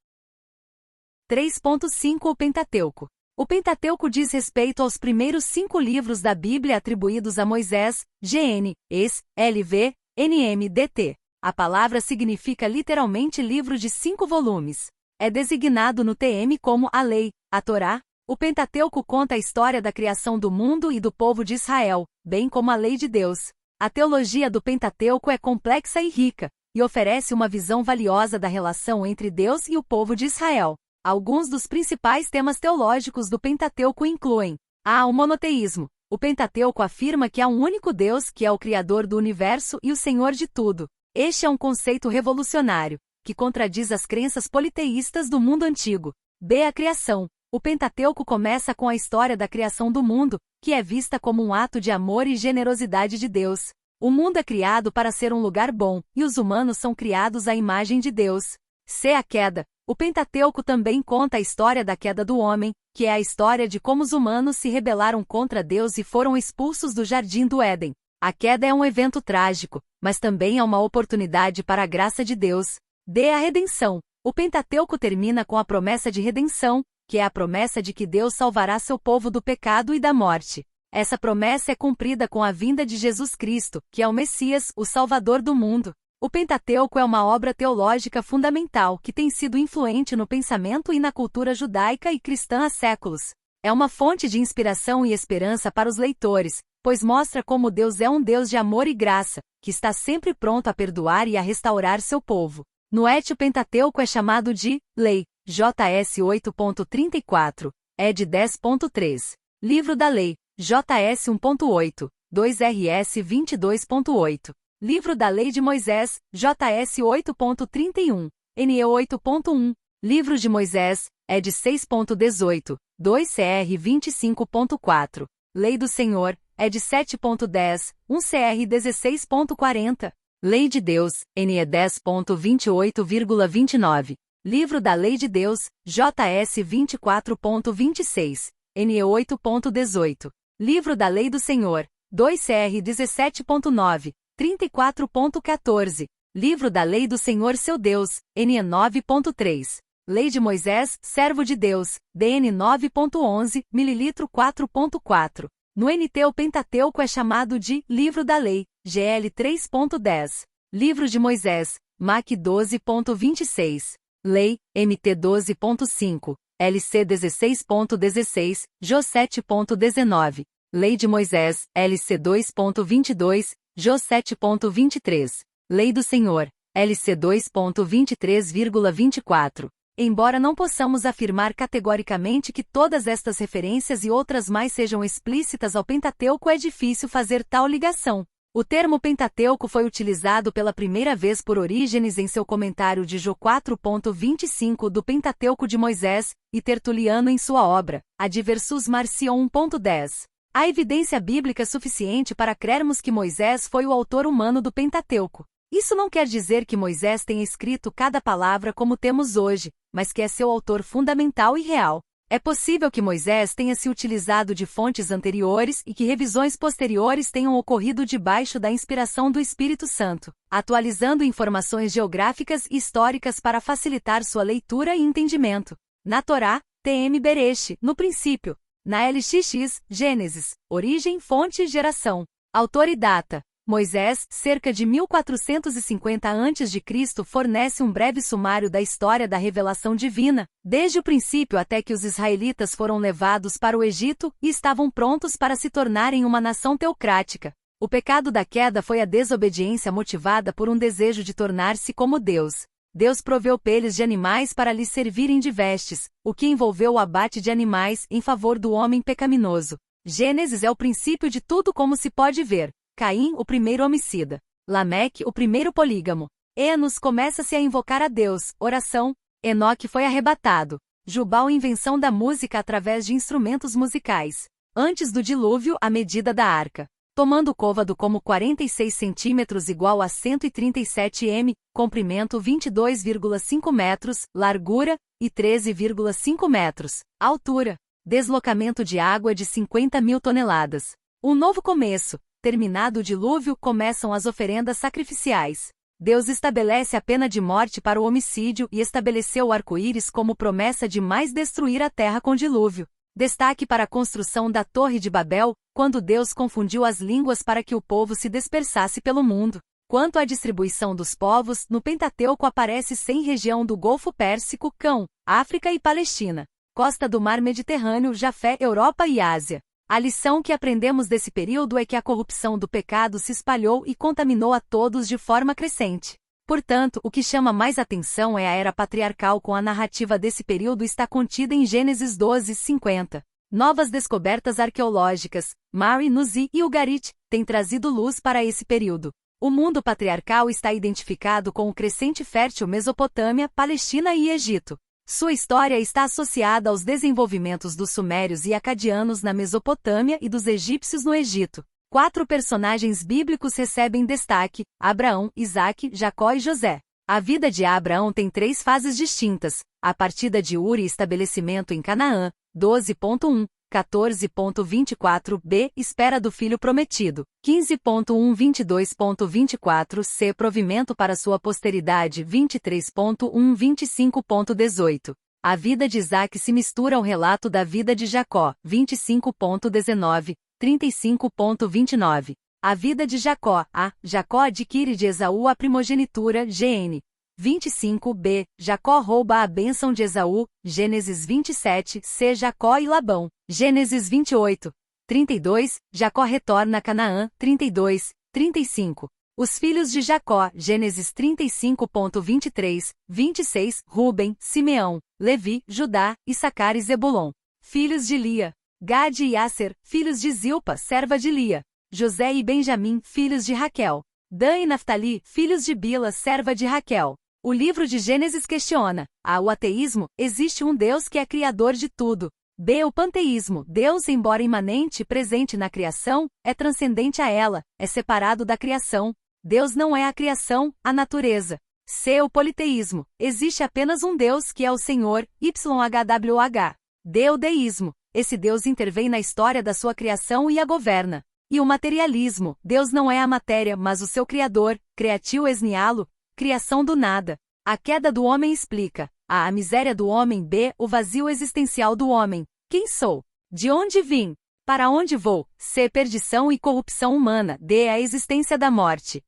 3.5 O Pentateuco. O Pentateuco diz respeito aos primeiros 5 livros da Bíblia atribuídos a Moisés, GN, ES, LV, NMDT. A palavra significa literalmente livro de 5 volumes. É designado no TM como a Lei, a Torá. O Pentateuco conta a história da criação do mundo e do povo de Israel, bem como a lei de Deus. A teologia do Pentateuco é complexa e rica, e oferece uma visão valiosa da relação entre Deus e o povo de Israel. Alguns dos principais temas teológicos do Pentateuco incluem o monoteísmo. O Pentateuco afirma que há um único Deus que é o Criador do universo e o Senhor de tudo. Este é um conceito revolucionário, que contradiz as crenças politeístas do mundo antigo. B. A criação. O Pentateuco começa com a história da criação do mundo, que é vista como um ato de amor e generosidade de Deus. O mundo é criado para ser um lugar bom, e os humanos são criados à imagem de Deus. C. A queda. O Pentateuco também conta a história da queda do homem, que é a história de como os humanos se rebelaram contra Deus e foram expulsos do jardim do Éden. A queda é um evento trágico, mas também é uma oportunidade para a graça de Deus. D. A redenção. O Pentateuco termina com a promessa de redenção, que é a promessa de que Deus salvará seu povo do pecado e da morte. Essa promessa é cumprida com a vinda de Jesus Cristo, que é o Messias, o Salvador do mundo. O Pentateuco é uma obra teológica fundamental que tem sido influente no pensamento e na cultura judaica e cristã há séculos. É uma fonte de inspiração e esperança para os leitores, pois mostra como Deus é um Deus de amor e graça, que está sempre pronto a perdoar e a restaurar seu povo. No Étio, o Pentateuco é chamado de Lei, JS 8.34, ed 10.3. Livro da Lei, JS 1.8, 2RS 22.8. Livro da Lei de Moisés, JS 8.31, NE 8.1. Livro de Moisés, ed 6.18, 2CR 25.4. Lei do Senhor, ed 7.10, 1CR 16.40. Lei de Deus, NE 10.28,29. Livro da Lei de Deus, JS 24.26, NE 8.18. Livro da Lei do Senhor, 2CR 17.9, 34.14. Livro da Lei do Senhor seu Deus, NE 9.3. Lei de Moisés, servo de Deus, DN 9.11, ml 4.4. No NT o Pentateuco é chamado de Livro da Lei, GL 3.10. Livro de Moisés, MAC 12.26. Lei, MT 12.5, LC 16.16, JO 7.19. Lei de Moisés, LC 2.22, JO 7.23. Lei do Senhor, LC 2.23,24. Embora não possamos afirmar categoricamente que todas estas referências e outras mais sejam explícitas ao Pentateuco, é difícil fazer tal ligação. O termo Pentateuco foi utilizado pela primeira vez por Orígenes em seu comentário de Jó 4.25 do Pentateuco de Moisés, e Tertuliano em sua obra, Ad Versus Marcion 1.10. Há evidência bíblica suficiente para crermos que Moisés foi o autor humano do Pentateuco. Isso não quer dizer que Moisés tenha escrito cada palavra como temos hoje, mas que é seu autor fundamental e real. É possível que Moisés tenha se utilizado de fontes anteriores e que revisões posteriores tenham ocorrido debaixo da inspiração do Espírito Santo, atualizando informações geográficas e históricas para facilitar sua leitura e entendimento. Na Torá, TM Bereshit, no princípio. Na LXX, Gênesis, origem, fonte e geração. Autor e data. Moisés, cerca de 1450 a.C., fornece um breve sumário da história da revelação divina, desde o princípio até que os israelitas foram levados para o Egito e estavam prontos para se tornarem uma nação teocrática. O pecado da queda foi a desobediência motivada por um desejo de tornar-se como Deus. Deus proveu peles de animais para lhes servirem de vestes, o que envolveu o abate de animais em favor do homem pecaminoso. Gênesis é o princípio de tudo, como se pode ver. Caim, o primeiro homicida. Lameque, o primeiro polígamo. Enos começa-se a invocar a Deus, oração. Enoque foi arrebatado. Jubal, invenção da música através de instrumentos musicais. Antes do dilúvio, a medida da arca. Tomando o côvado como 46 centímetros igual a 137 m, comprimento 22,5 metros, largura, e 13,5 metros, altura. Deslocamento de água de 50.000 toneladas. Um novo começo. Terminado o dilúvio, começam as oferendas sacrificiais. Deus estabelece a pena de morte para o homicídio e estabeleceu o arco-íris como promessa de mais destruir a terra com dilúvio. Destaque para a construção da Torre de Babel, quando Deus confundiu as línguas para que o povo se dispersasse pelo mundo. Quanto à distribuição dos povos, no Pentateuco aparece sem região do Golfo Pérsico, Cão, África e Palestina. Costa do Mar Mediterrâneo, Jafé, Europa e Ásia. A lição que aprendemos desse período é que a corrupção do pecado se espalhou e contaminou a todos de forma crescente. Portanto, o que chama mais atenção é a era patriarcal, com a narrativa desse período está contida em Gênesis 12:50. Novas descobertas arqueológicas, Mari Nuzi e Ugarit, têm trazido luz para esse período. O mundo patriarcal está identificado com o crescente fértil Mesopotâmia, Palestina e Egito. Sua história está associada aos desenvolvimentos dos sumérios e acadianos na Mesopotâmia e dos egípcios no Egito. 4 personagens bíblicos recebem destaque: Abraão, Isaque, Jacó e José. A vida de Abraão tem 3 fases distintas: a partida de Ur e estabelecimento em Canaã, 12.1, 14.24b, espera do filho prometido, 15.1, 22.24c, provimento para sua posteridade, 23.1, 25.18. A vida de Isaque se mistura ao relato da vida de Jacó, 25.19, 35.29. A vida de Jacó. Jacó adquire de Esaú a primogenitura, GN. 25b, Jacó rouba a bênção de Esaú, Gênesis 27, c. Jacó e Labão, Gênesis 28, 32, Jacó retorna a Canaã, 32, 35. Os filhos de Jacó, Gênesis 35.23, 26, Ruben, Simeão, Levi, Judá, Issacar e Zebulon. Filhos de Lia, Gade e Asser, filhos de Zilpa, serva de Lia, José e Benjamim, filhos de Raquel, Dan e Naftali, filhos de Bila, serva de Raquel. O livro de Gênesis questiona: A. O ateísmo, existe um Deus que é criador de tudo. B. O panteísmo, Deus, embora imanente e presente na criação, é transcendente a ela, é separado da criação. Deus não é a criação, a natureza. C. O politeísmo, existe apenas um Deus que é o Senhor, YHWH. D. O deísmo, esse Deus intervém na história da sua criação e a governa. E o materialismo, Deus não é a matéria, mas o seu criador, creatio ex nihilo, criação do nada. A queda do homem explica: A. A miséria do homem. B. O vazio existencial do homem. Quem sou? De onde vim? Para onde vou? C. Perdição e corrupção humana. D. A existência da morte.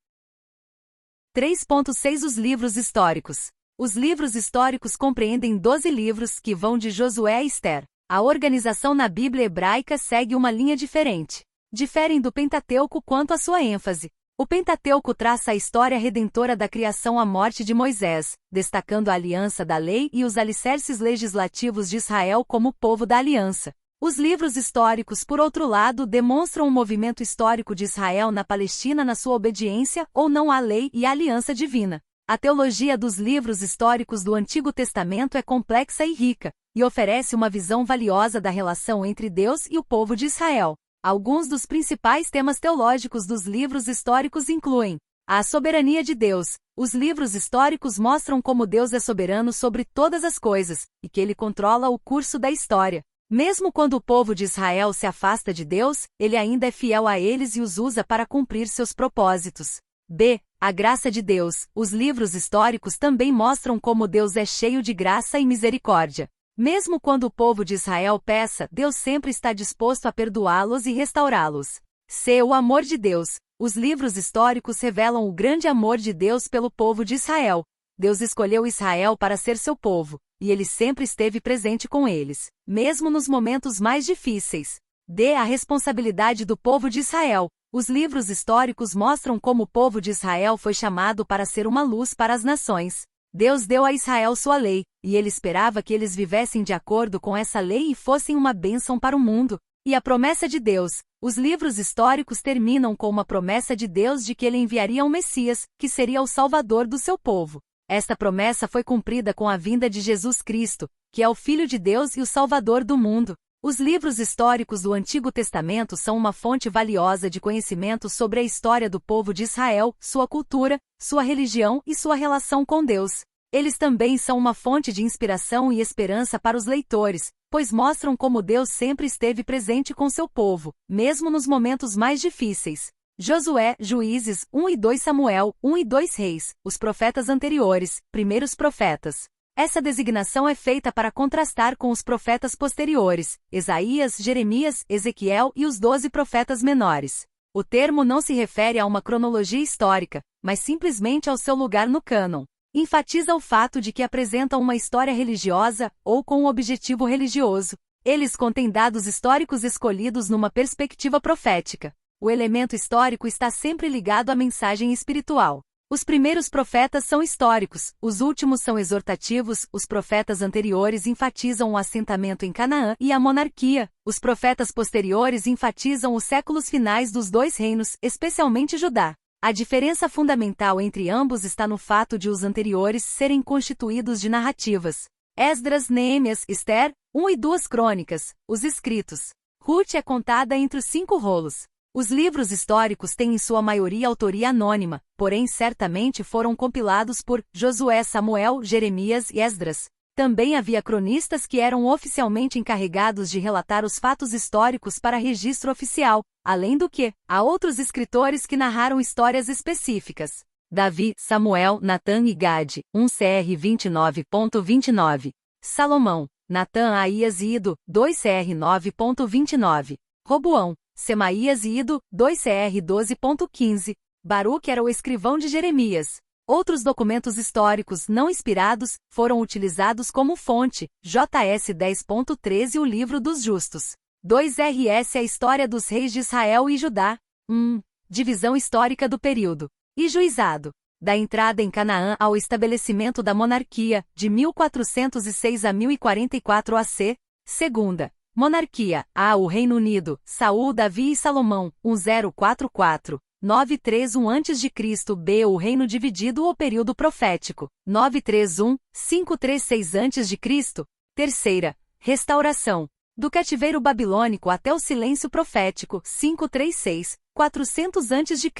3.6 Os livros históricos. Os livros históricos compreendem 12 livros que vão de Josué a Ester. A organização na Bíblia hebraica segue uma linha diferente. Diferem do Pentateuco quanto à sua ênfase. O Pentateuco traça a história redentora da criação à morte de Moisés, destacando a aliança da lei e os alicerces legislativos de Israel como povo da aliança. Os livros históricos, por outro lado, demonstram o movimento histórico de Israel na Palestina na sua obediência ou não à lei e à aliança divina. A teologia dos livros históricos do Antigo Testamento é complexa e rica, e oferece uma visão valiosa da relação entre Deus e o povo de Israel. Alguns dos principais temas teológicos dos livros históricos incluem: a soberania de Deus. Os livros históricos mostram como Deus é soberano sobre todas as coisas, e que ele controla o curso da história. Mesmo quando o povo de Israel se afasta de Deus, ele ainda é fiel a eles e os usa para cumprir seus propósitos. B. A graça de Deus. Os livros históricos também mostram como Deus é cheio de graça e misericórdia. Mesmo quando o povo de Israel peça, Deus sempre está disposto a perdoá-los e restaurá-los. C. O amor de Deus. Os livros históricos revelam o grande amor de Deus pelo povo de Israel. Deus escolheu Israel para ser seu povo, e ele sempre esteve presente com eles, mesmo nos momentos mais difíceis. D. A responsabilidade do povo de Israel. Os livros históricos mostram como o povo de Israel foi chamado para ser uma luz para as nações. Deus deu a Israel sua lei, e ele esperava que eles vivessem de acordo com essa lei e fossem uma bênção para o mundo. E a promessa de Deus. Os livros históricos terminam com uma promessa de Deus de que ele enviaria um Messias, que seria o Salvador do seu povo. Esta promessa foi cumprida com a vinda de Jesus Cristo, que é o Filho de Deus e o Salvador do mundo. Os livros históricos do Antigo Testamento são uma fonte valiosa de conhecimento sobre a história do povo de Israel, sua cultura, sua religião e sua relação com Deus. Eles também são uma fonte de inspiração e esperança para os leitores, pois mostram como Deus sempre esteve presente com seu povo, mesmo nos momentos mais difíceis. Josué, Juízes, 1 e 2 Samuel, 1 e 2 Reis, os profetas anteriores, primeiros profetas. Essa designação é feita para contrastar com os profetas posteriores, Isaías, Jeremias, Ezequiel e os 12 profetas menores. O termo não se refere a uma cronologia histórica, mas simplesmente ao seu lugar no cânon. Enfatiza o fato de que apresentam uma história religiosa, ou com um objetivo religioso. Eles contêm dados históricos escolhidos numa perspectiva profética. O elemento histórico está sempre ligado à mensagem espiritual. Os primeiros profetas são históricos, os últimos são exortativos, os profetas anteriores enfatizam o assentamento em Canaã e a monarquia, os profetas posteriores enfatizam os séculos finais dos 2 reinos, especialmente Judá. A diferença fundamental entre ambos está no fato de os anteriores serem constituídos de narrativas. Esdras, Neemias, Ester, 1 e 2 Crônicas, os escritos. Ruth é contada entre os 5 rolos. Os livros históricos têm em sua maioria autoria anônima, porém certamente foram compilados por Josué, Samuel, Jeremias e Esdras. Também havia cronistas que eram oficialmente encarregados de relatar os fatos históricos para registro oficial, além do que, há outros escritores que narraram histórias específicas. Davi, Samuel, Natã e Gade, 1 Cr 29.29. Salomão, Natã, Aías e Ido, 2 Cr 9.29. Roboão, Semaías e Ido, 2 Cr 12.15. Baruque era o escrivão de Jeremias. Outros documentos históricos não inspirados foram utilizados como fonte, JS 10.13 O Livro dos Justos. 2 RS A História dos Reis de Israel e Judá. 1. Divisão histórica do período. E juizado. Da entrada em Canaã ao estabelecimento da monarquia, de 1406 a 1044 AC. Segunda. Monarquia. A. O Reino Unido, Saul, Davi e Salomão, 1044. 931 a.C. B. O Reino Dividido ou Período Profético, 931, 536 a.C. Terceira. Restauração. Do cativeiro babilônico até o silêncio profético, 536, 400 a.C.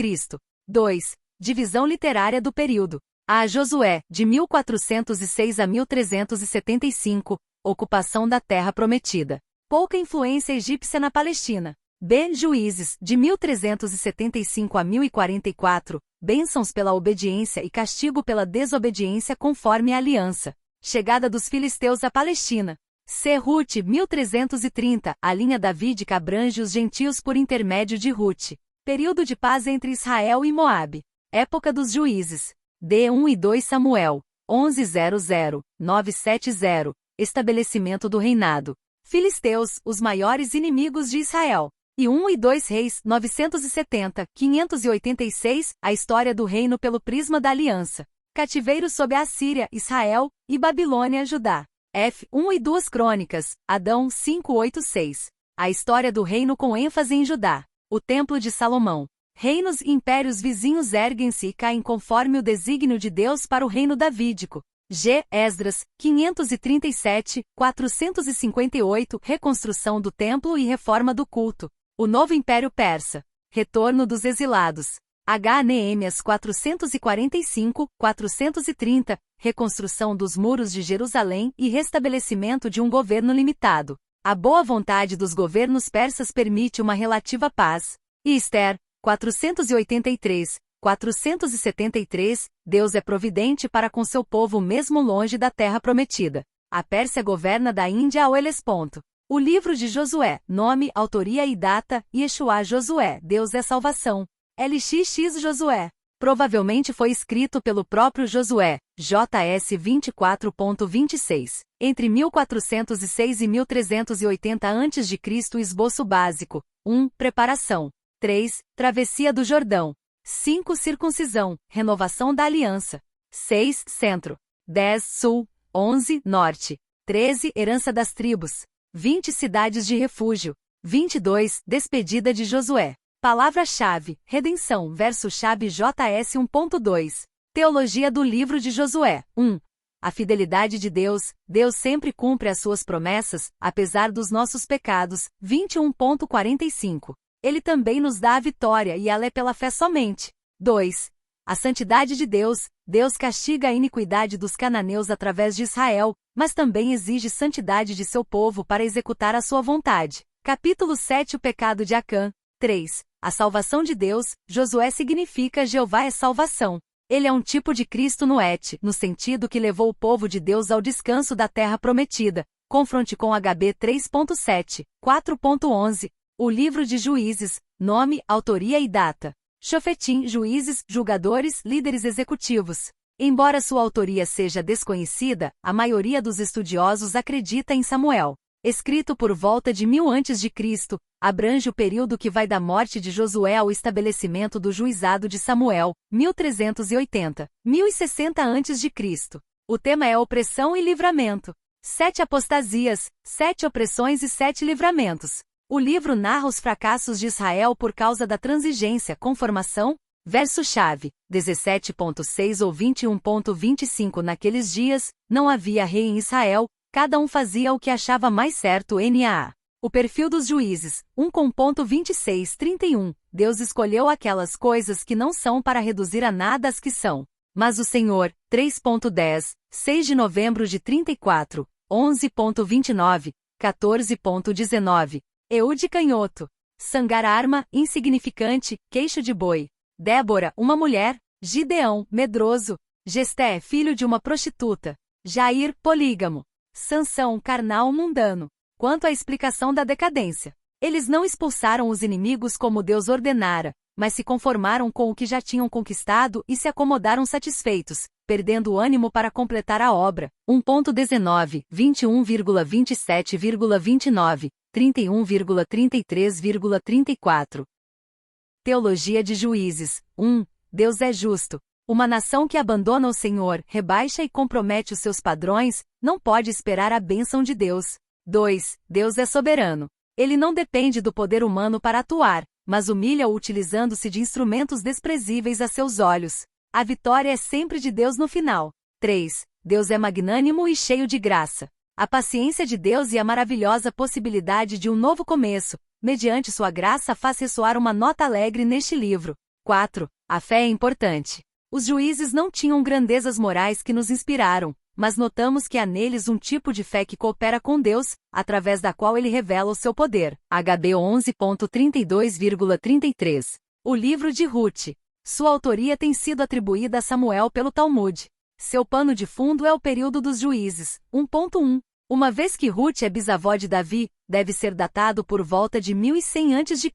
2. Divisão literária do período. A. Josué, de 1406 a 1375, ocupação da Terra Prometida. Pouca influência egípcia na Palestina. B. Juízes, de 1375 a 1044, bênçãos pela obediência e castigo pela desobediência conforme a aliança. Chegada dos filisteus à Palestina. C. Ruth, 1330, a linha davídica abrange os gentios por intermédio de Ruth. Período de paz entre Israel e Moabe. Época dos juízes. D. 1 e 2 Samuel, 1100, 970, estabelecimento do reinado. Filisteus, os maiores inimigos de Israel. E 1 e 2 Reis, 970, 586, a história do reino pelo prisma da aliança. Cativeiro sob a Assíria, Israel, e Babilônia, Judá. F. 1 e 2 Crônicas, Adão, 586. A história do reino com ênfase em Judá. O Templo de Salomão. Reinos e impérios vizinhos erguem-se e caem conforme o desígnio de Deus para o reino davídico. G. Esdras, 537, 458, reconstrução do templo e reforma do culto. O novo Império Persa. Retorno dos exilados. H. Neemias 445, 430, reconstrução dos muros de Jerusalém e restabelecimento de um governo limitado. A boa vontade dos governos persas permite uma relativa paz. E Ester, 483, 473, Deus é providente para com seu povo mesmo longe da terra prometida. A Pérsia governa da Índia ao Helesponto. O livro de Josué, nome, autoria e data, Yeshua Josué, Deus é salvação. LXX Josué. Provavelmente foi escrito pelo próprio Josué, JS 24.26. Entre 1406 e 1380 a.C. Esboço básico. 1. Preparação. 3. Travessia do Jordão. 5. Circuncisão, renovação da aliança. 6. Centro. 10. Sul. 11. Norte. 13. Herança das tribos. 20. Cidades de refúgio. 22. Despedida de Josué. Palavra-chave, redenção, verso-chave JS 1.2. Teologia do livro de Josué. 1. A fidelidade de Deus. Deus sempre cumpre as suas promessas, apesar dos nossos pecados. 21.45. Ele também nos dá a vitória e ela é pela fé somente. 2. A santidade de Deus. Deus castiga a iniquidade dos cananeus através de Israel, mas também exige santidade de seu povo para executar a sua vontade. Capítulo 7 O pecado de Acã. 3. A salvação de Deus. Josué significa Jeová é salvação. Ele é um tipo de Cristo no Et, no sentido que levou o povo de Deus ao descanso da terra prometida. Confronte com HB 3.7, 4.11. O livro de Juízes. Nome, autoria e data. Shofetim, juízes, julgadores, líderes executivos. Embora sua autoria seja desconhecida, a maioria dos estudiosos acredita em Samuel. Escrito por volta de 1000 a.C., abrange o período que vai da morte de Josué ao estabelecimento do juizado de Samuel, 1380, 1060 a.C. O tema é opressão e livramento. 7 apostasias, 7 opressões e 7 livramentos. O livro narra os fracassos de Israel por causa da transigência, conformação, Verso-chave, 17.6 ou 21.25. Naqueles dias, não havia rei em Israel, cada um fazia o que achava mais certo. NAA. O perfil dos juízes, 1.26-31. Deus escolheu aquelas coisas que não são para reduzir a nada as que são. Mas o Senhor, 3.10, 6 de novembro de 34, 11.29, 14.19. Eude canhoto. Sangar arma, insignificante, queixo de boi. Débora, uma mulher. Gideão, medroso. Gesté, filho de uma prostituta. Jair, polígamo. Sansão, carnal mundano. Quanto à explicação da decadência, eles não expulsaram os inimigos como Deus ordenara, mas se conformaram com o que já tinham conquistado e se acomodaram satisfeitos, perdendo o ânimo para completar a obra. 1.19, 21,27,29, 31,33,34. Teologia de Juízes. 1. Deus é justo. Uma nação que abandona o Senhor, rebaixa e compromete os seus padrões, não pode esperar a bênção de Deus. 2. Deus é soberano. Ele não depende do poder humano para atuar, mas humilha-o utilizando-se de instrumentos desprezíveis a seus olhos. A vitória é sempre de Deus no final. 3. Deus é magnânimo e cheio de graça. A paciência de Deus e a maravilhosa possibilidade de um novo começo, mediante sua graça, faz ressoar uma nota alegre neste livro. 4. A fé é importante. Os juízes não tinham grandezas morais que nos inspiraram, mas notamos que há neles um tipo de fé que coopera com Deus, através da qual ele revela o seu poder. HB 11.32,33. O livro de Ruth. Sua autoria tem sido atribuída a Samuel pelo Talmud. Seu pano de fundo é o período dos juízes. 1.1. Uma vez que Ruth é bisavó de Davi, deve ser datado por volta de 1100 a.C.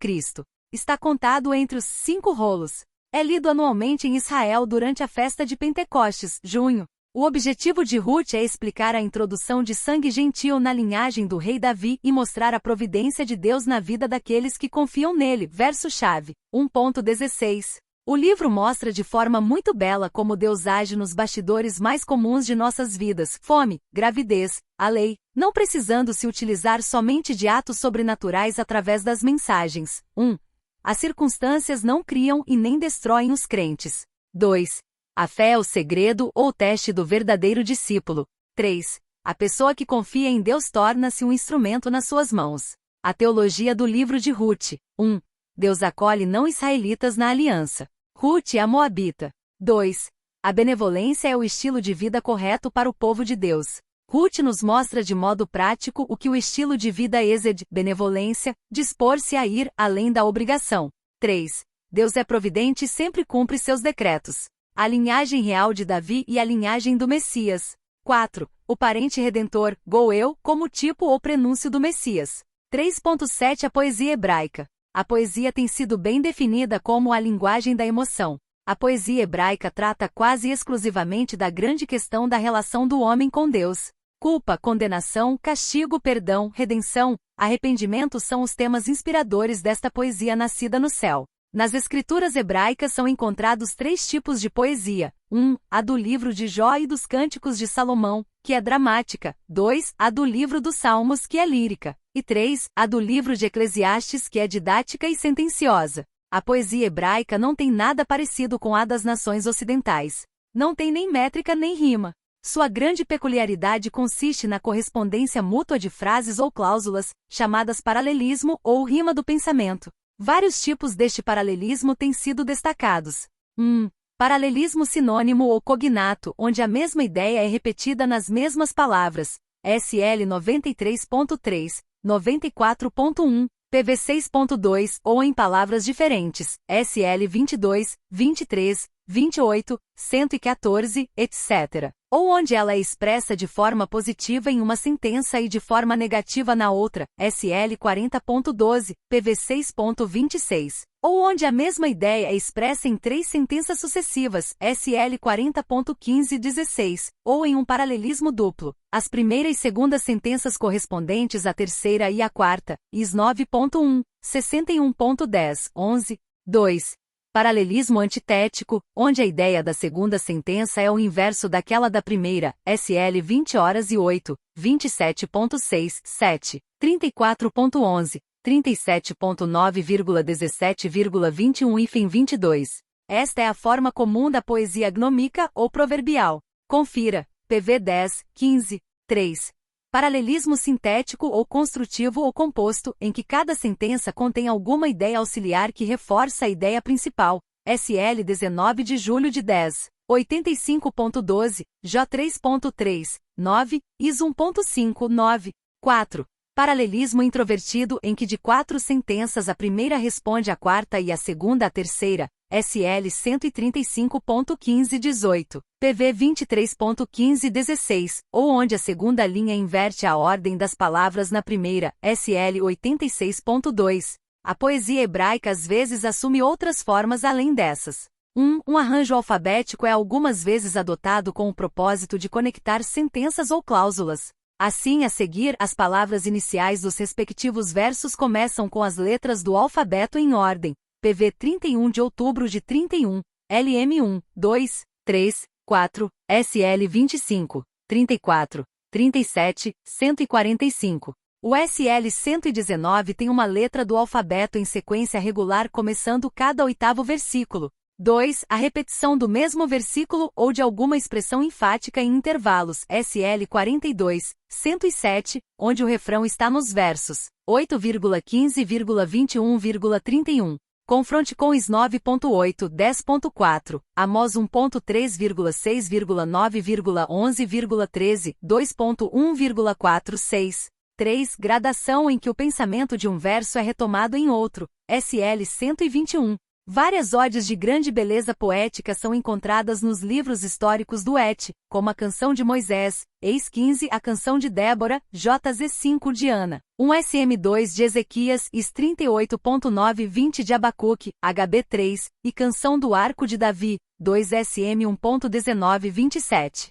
Está contado entre os 5 rolos. É lido anualmente em Israel durante a festa de Pentecostes, junho. O objetivo de Ruth é explicar a introdução de sangue gentil na linhagem do rei Davi e mostrar a providência de Deus na vida daqueles que confiam nele. Verso-chave. 1.16. O livro mostra de forma muito bela como Deus age nos bastidores mais comuns de nossas vidas: fome, gravidez, a lei, não precisando se utilizar somente de atos sobrenaturais através das mensagens. 1. As circunstâncias não criam e nem destroem os crentes. 2. A fé é o segredo ou teste do verdadeiro discípulo. 3. A pessoa que confia em Deus torna-se um instrumento nas suas mãos. A teologia do livro de Ruth. 1. Deus acolhe não-israelitas na aliança. Ruth é a moabita. 2. A benevolência é o estilo de vida correto para o povo de Deus. Ruth nos mostra de modo prático o que o estilo de vida exige: benevolência, dispor-se a ir além da obrigação. 3. Deus é providente e sempre cumpre seus decretos. A linhagem real de Davi e a linhagem do Messias. 4. O parente redentor, Goel, como tipo ou prenúncio do Messias. 3.7 A poesia hebraica. A poesia tem sido bem definida como a linguagem da emoção. A poesia hebraica trata quase exclusivamente da grande questão da relação do homem com Deus. Culpa, condenação, castigo, perdão, redenção, arrependimento são os temas inspiradores desta poesia nascida no céu. Nas escrituras hebraicas são encontrados 3 tipos de poesia. 1. A do livro de Jó e dos Cânticos de Salomão, que é dramática. 2. A do livro dos Salmos, que é lírica. E 3. A do livro de Eclesiastes, que é didática e sentenciosa. A poesia hebraica não tem nada parecido com a das nações ocidentais. Não tem nem métrica nem rima. Sua grande peculiaridade consiste na correspondência mútua de frases ou cláusulas, chamadas paralelismo ou rima do pensamento. Vários tipos deste paralelismo têm sido destacados. 1. Paralelismo sinônimo ou cognato, onde a mesma ideia é repetida nas mesmas palavras. SL 93.3, 94.1, PV 6.2 ou em palavras diferentes. SL 22, 23, 28, 114, etc. Ou onde ela é expressa de forma positiva em uma sentença e de forma negativa na outra. SL 40.12, PV 6.26. Ou onde a mesma ideia é expressa em 3 sentenças sucessivas. SL 40.15-16. Ou em um paralelismo duplo. As primeira e segunda sentenças correspondentes à terceira e à quarta. IS 9.1, 61.10, 11, 2. Paralelismo antitético, onde a ideia da segunda sentença é o inverso daquela da primeira. SL 20 horas e 8, 27.6, 7, 34.11, 37.9,17,21 e 22. Esta é a forma comum da poesia gnômica ou proverbial. Confira, PV 10, 15, 3. Paralelismo sintético ou construtivo ou composto, em que cada sentença contém alguma ideia auxiliar que reforça a ideia principal. SL 19 de julho de 10. 85.12, J 3.3, 9, IS 1.5, 9. 4. Paralelismo introvertido em que de 4 sentenças a primeira responde à quarta e a segunda à terceira. SL 135.15, 18, PV 23.15, 16, ou onde a segunda linha inverte a ordem das palavras na primeira. SL 86.2. A poesia hebraica às vezes assume outras formas além dessas. Um arranjo alfabético é algumas vezes adotado com o propósito de conectar sentenças ou cláusulas. Assim, a seguir, as palavras iniciais dos respectivos versos começam com as letras do alfabeto em ordem. PV 31 de outubro de 31, LM 1, 2, 3, 4, SL 25, 34, 37, 145. O SL 119 tem uma letra do alfabeto em sequência regular começando cada oitavo versículo. 2. A repetição do mesmo versículo ou de alguma expressão enfática em intervalos. SL 42, 107, onde o refrão está nos versos 8,15,21,31. Confronte com IS 9.8, 10.4, Amós 1.3,6,9,11,13, 2.1,46. 3. Gradação em que o pensamento de um verso é retomado em outro. SL 121. Várias odes de grande beleza poética são encontradas nos livros históricos do Et, como a Canção de Moisés, Eis 15, a Canção de Débora, JZ 5 de Ana, 1 SM2 de Ezequias, IS 38.9 20 de Abacuque, HB 3, e Canção do Arco de Davi, 2 SM 1.19 27.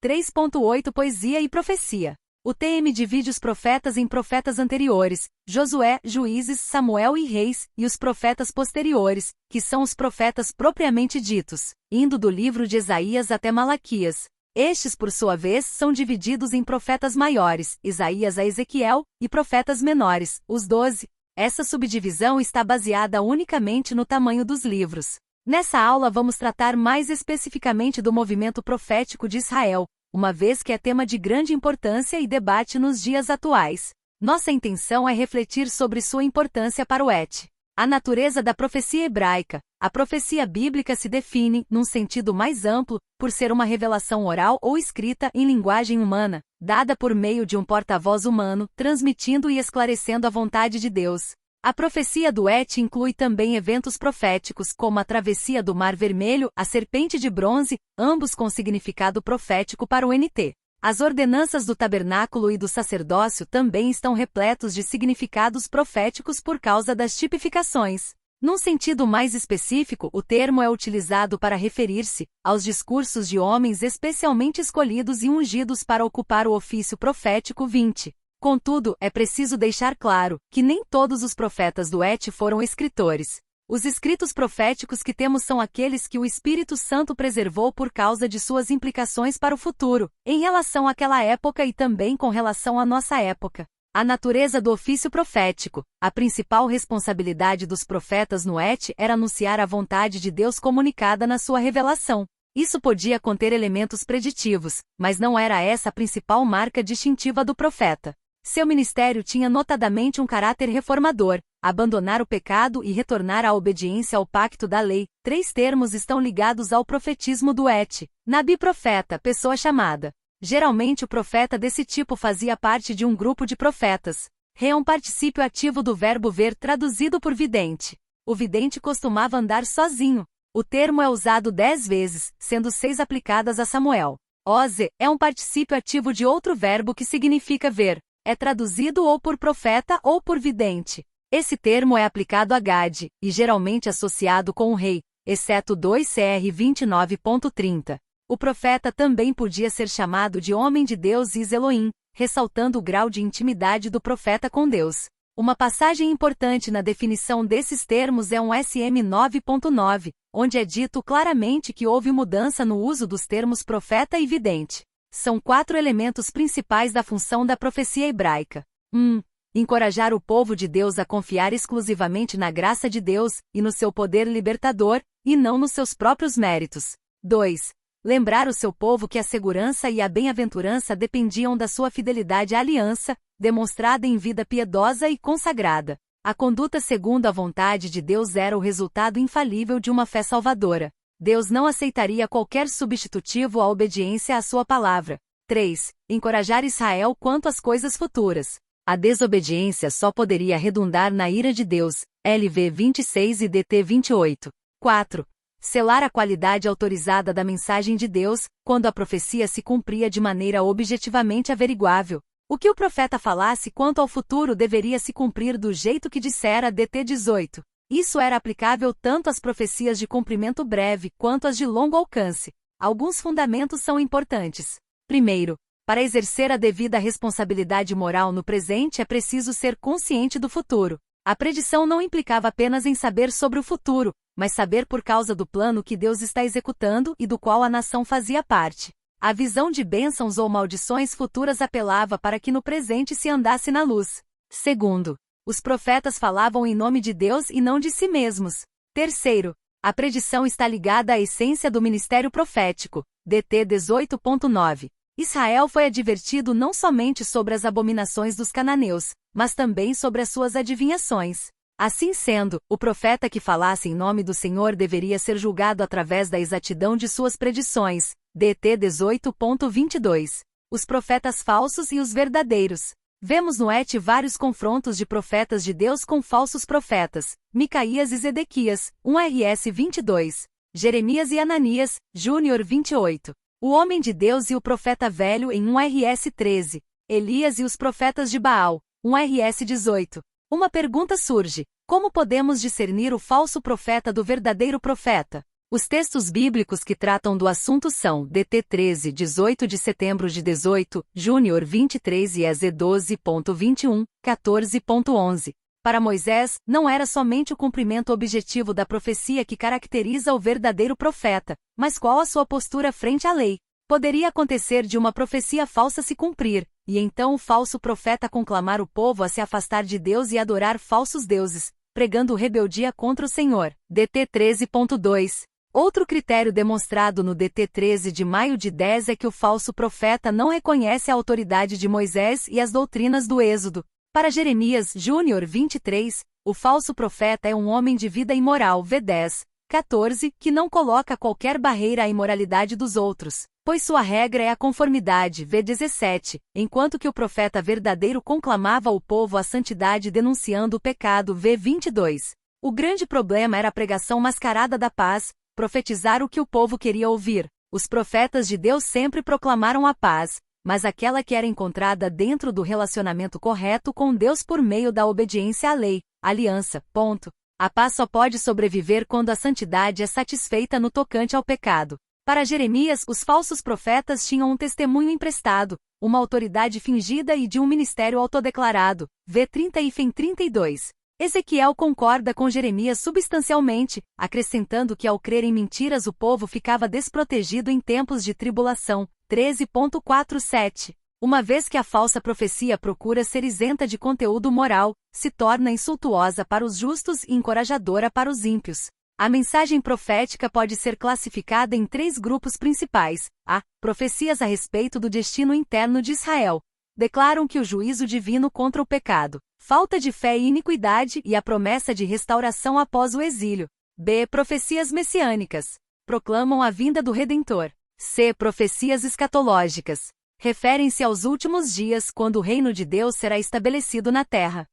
3.8 Poesia e Profecia. O TM divide os profetas em profetas anteriores, Josué, Juízes, Samuel e Reis, e os profetas posteriores, que são os profetas propriamente ditos, indo do livro de Isaías até Malaquias. Estes, por sua vez, são divididos em profetas maiores, Isaías a Ezequiel, e profetas menores, os 12. Essa subdivisão está baseada unicamente no tamanho dos livros. Nessa aula vamos tratar mais especificamente do movimento profético de Israel, uma vez que é tema de grande importância e debate nos dias atuais. Nossa intenção é refletir sobre sua importância para o Et. A natureza da profecia hebraica. A profecia bíblica se define, num sentido mais amplo, por ser uma revelação oral ou escrita em linguagem humana, dada por meio de um porta-voz humano, transmitindo e esclarecendo a vontade de Deus. A profecia do Et inclui também eventos proféticos, como a travessia do Mar Vermelho, a serpente de bronze, ambos com significado profético para o NT. As ordenanças do tabernáculo e do sacerdócio também estão repletos de significados proféticos por causa das tipificações. Num sentido mais específico, o termo é utilizado para referir-se aos discursos de homens especialmente escolhidos e ungidos para ocupar o ofício profético 20. Contudo, é preciso deixar claro que nem todos os profetas do Et foram escritores. Os escritos proféticos que temos são aqueles que o Espírito Santo preservou por causa de suas implicações para o futuro, em relação àquela época e também com relação à nossa época. A natureza do ofício profético. A principal responsabilidade dos profetas no Et era anunciar a vontade de Deus comunicada na sua revelação. Isso podia conter elementos preditivos, mas não era essa a principal marca distintiva do profeta. Seu ministério tinha notadamente um caráter reformador, abandonar o pecado e retornar à obediência ao pacto da lei. 3 termos estão ligados ao profetismo do Et. Nabi profeta, pessoa chamada. Geralmente o profeta desse tipo fazia parte de um grupo de profetas. Re é um particípio ativo do verbo ver traduzido por vidente. O vidente costumava andar sozinho. O termo é usado 10 vezes, sendo 6 aplicadas a Samuel. Oze é um particípio ativo de outro verbo que significa ver. É traduzido ou por profeta ou por vidente. Esse termo é aplicado a Gade, e geralmente associado com o rei, exceto 2 Cr 29.30. O profeta também podia ser chamado de homem de Deus e Elohim, ressaltando o grau de intimidade do profeta com Deus. Uma passagem importante na definição desses termos é um SM 9.9, onde é dito claramente que houve mudança no uso dos termos profeta e vidente. São 4 elementos principais da função da profecia hebraica. 1. encorajar o povo de Deus a confiar exclusivamente na graça de Deus e no seu poder libertador, e não nos seus próprios méritos. 2. Lembrar o seu povo que a segurança e a bem-aventurança dependiam da sua fidelidade à aliança, demonstrada em vida piedosa e consagrada. A conduta segundo a vontade de Deus era o resultado infalível de uma fé salvadora. Deus não aceitaria qualquer substitutivo à obediência à sua palavra. 3. Encorajar Israel quanto às coisas futuras. A desobediência só poderia redundar na ira de Deus, LV 26 e DT 28. 4. Selar a qualidade autorizada da mensagem de Deus, quando a profecia se cumpria de maneira objetivamente averiguável. O que o profeta falasse quanto ao futuro deveria se cumprir do jeito que dissera DT 18. Isso era aplicável tanto às profecias de cumprimento breve quanto às de longo alcance. Alguns fundamentos são importantes. Primeiro, para exercer a devida responsabilidade moral no presente é preciso ser consciente do futuro. A predição não implicava apenas em saber sobre o futuro, mas saber por causa do plano que Deus está executando e do qual a nação fazia parte. A visão de bênçãos ou maldições futuras apelava para que no presente se andasse na luz. Segundo, os profetas falavam em nome de Deus e não de si mesmos. Terceiro, a predição está ligada à essência do ministério profético, DT 18.9. Israel foi advertido não somente sobre as abominações dos cananeus, mas também sobre as suas adivinhações. Assim sendo, o profeta que falasse em nome do Senhor deveria ser julgado através da exatidão de suas predições, DT 18.22. Os profetas falsos e os verdadeiros. Vemos no ET vários confrontos de profetas de Deus com falsos profetas, Micaías e Zedequias, 1 RS 22, Jeremias e Ananias, Júnior 28. O homem de Deus e o profeta velho em 1 RS 13, Elias e os profetas de Baal, 1 RS 18. Uma pergunta surge: como podemos discernir o falso profeta do verdadeiro profeta? Os textos bíblicos que tratam do assunto são DT 13, 18 de setembro de 18, Júnior 23 e EZ 12.21, 14.11. Para Moisés, não era somente o cumprimento objetivo da profecia que caracteriza o verdadeiro profeta, mas qual a sua postura frente à lei. Poderia acontecer de uma profecia falsa se cumprir, e então o falso profeta conclamar o povo a se afastar de Deus e adorar falsos deuses, pregando rebeldia contra o Senhor. DT 13.2. Outro critério demonstrado no DT 13 de maio de 10 é que o falso profeta não reconhece a autoridade de Moisés e as doutrinas do Êxodo. Para Jeremias Júnior 23, o falso profeta é um homem de vida imoral V10, 14, que não coloca qualquer barreira à imoralidade dos outros, pois sua regra é a conformidade V17, enquanto que o profeta verdadeiro conclamava o povo à santidade denunciando o pecado V22. O grande problema era a pregação mascarada da paz, profetizar o que o povo queria ouvir. Os profetas de Deus sempre proclamaram a paz, mas aquela que era encontrada dentro do relacionamento correto com Deus por meio da obediência à lei, aliança, ponto. A paz só pode sobreviver quando a santidade é satisfeita no tocante ao pecado. Para Jeremias, os falsos profetas tinham um testemunho emprestado, uma autoridade fingida e de um ministério autodeclarado, V30 e FEM 32. Ezequiel concorda com Jeremias substancialmente, acrescentando que ao crer em mentiras o povo ficava desprotegido em tempos de tribulação, 13.47. Uma vez que a falsa profecia procura ser isenta de conteúdo moral, se torna insultuosa para os justos e encorajadora para os ímpios. A mensagem profética pode ser classificada em 3 grupos principais. A. Profecias a respeito do destino interno de Israel. Declaram que o juízo divino contra o pecado, falta de fé e iniquidade e a promessa de restauração após o exílio. B. Profecias messiânicas. Proclamam a vinda do Redentor. C. Profecias escatológicas. Referem-se aos últimos dias quando o reino de Deus será estabelecido na terra.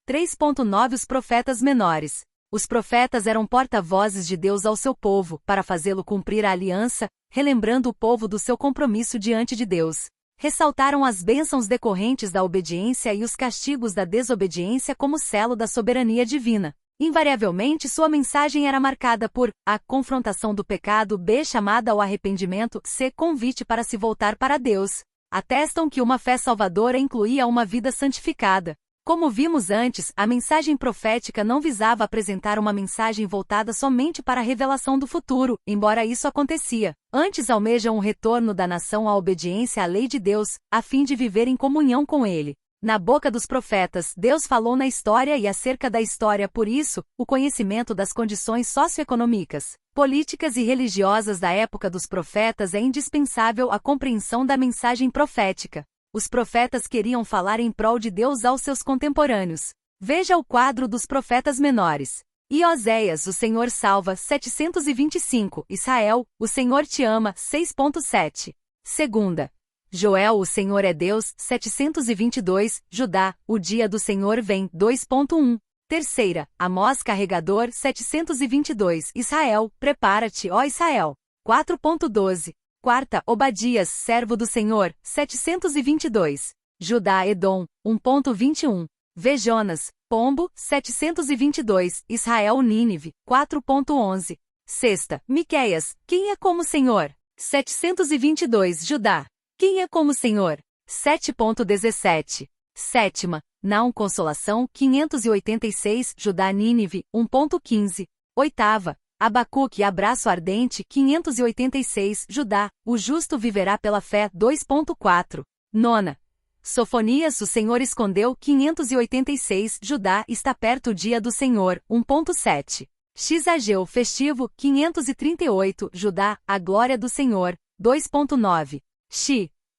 3.9 Os profetas menores. Os profetas eram porta-vozes de Deus ao seu povo, para fazê-lo cumprir a aliança, relembrando o povo do seu compromisso diante de Deus. Ressaltaram as bênçãos decorrentes da obediência e os castigos da desobediência como selo da soberania divina. Invariavelmente sua mensagem era marcada por a confrontação do pecado, b. chamada ao arrependimento, c. convite para se voltar para Deus. Atestam que uma fé salvadora incluía uma vida santificada. Como vimos antes, a mensagem profética não visava apresentar uma mensagem voltada somente para a revelação do futuro, embora isso acontecia. Antes almejam um retorno da nação à obediência à lei de Deus, a fim de viver em comunhão com Ele. Na boca dos profetas, Deus falou na história e acerca da história, por isso, o conhecimento das condições socioeconômicas, políticas e religiosas da época dos profetas é indispensável à compreensão da mensagem profética. Os profetas queriam falar em prol de Deus aos seus contemporâneos. Veja o quadro dos profetas menores. E Oséias, o Senhor salva, 725, Israel, o Senhor te ama, 6.7. Segunda. Joel, o Senhor é Deus, 722, Judá, o dia do Senhor vem, 2.1. Terceira, Amós carregador, 722, Israel, prepara-te, ó Israel, 4.12. Quarta, Obadias, servo do Senhor, 722. Judá, Edom, 1.21. V. Jonas, pombo, 722, Israel, Nínive, 4.11. Sexta, Miqueias, quem é como o Senhor? 722, Judá. Quem é como o Senhor? 7.17. Sétima, Naum Consolação, 586, Judá, Nínive, 1.15. Oitava, Abacuque, Abraço Ardente, 586, Judá, o justo viverá pela fé, 2.4. Nona, Sofonias, o Senhor escondeu, 586, Judá, está perto o dia do Senhor, 1.7. Xageu festivo, 538, Judá, a glória do Senhor, 2.9.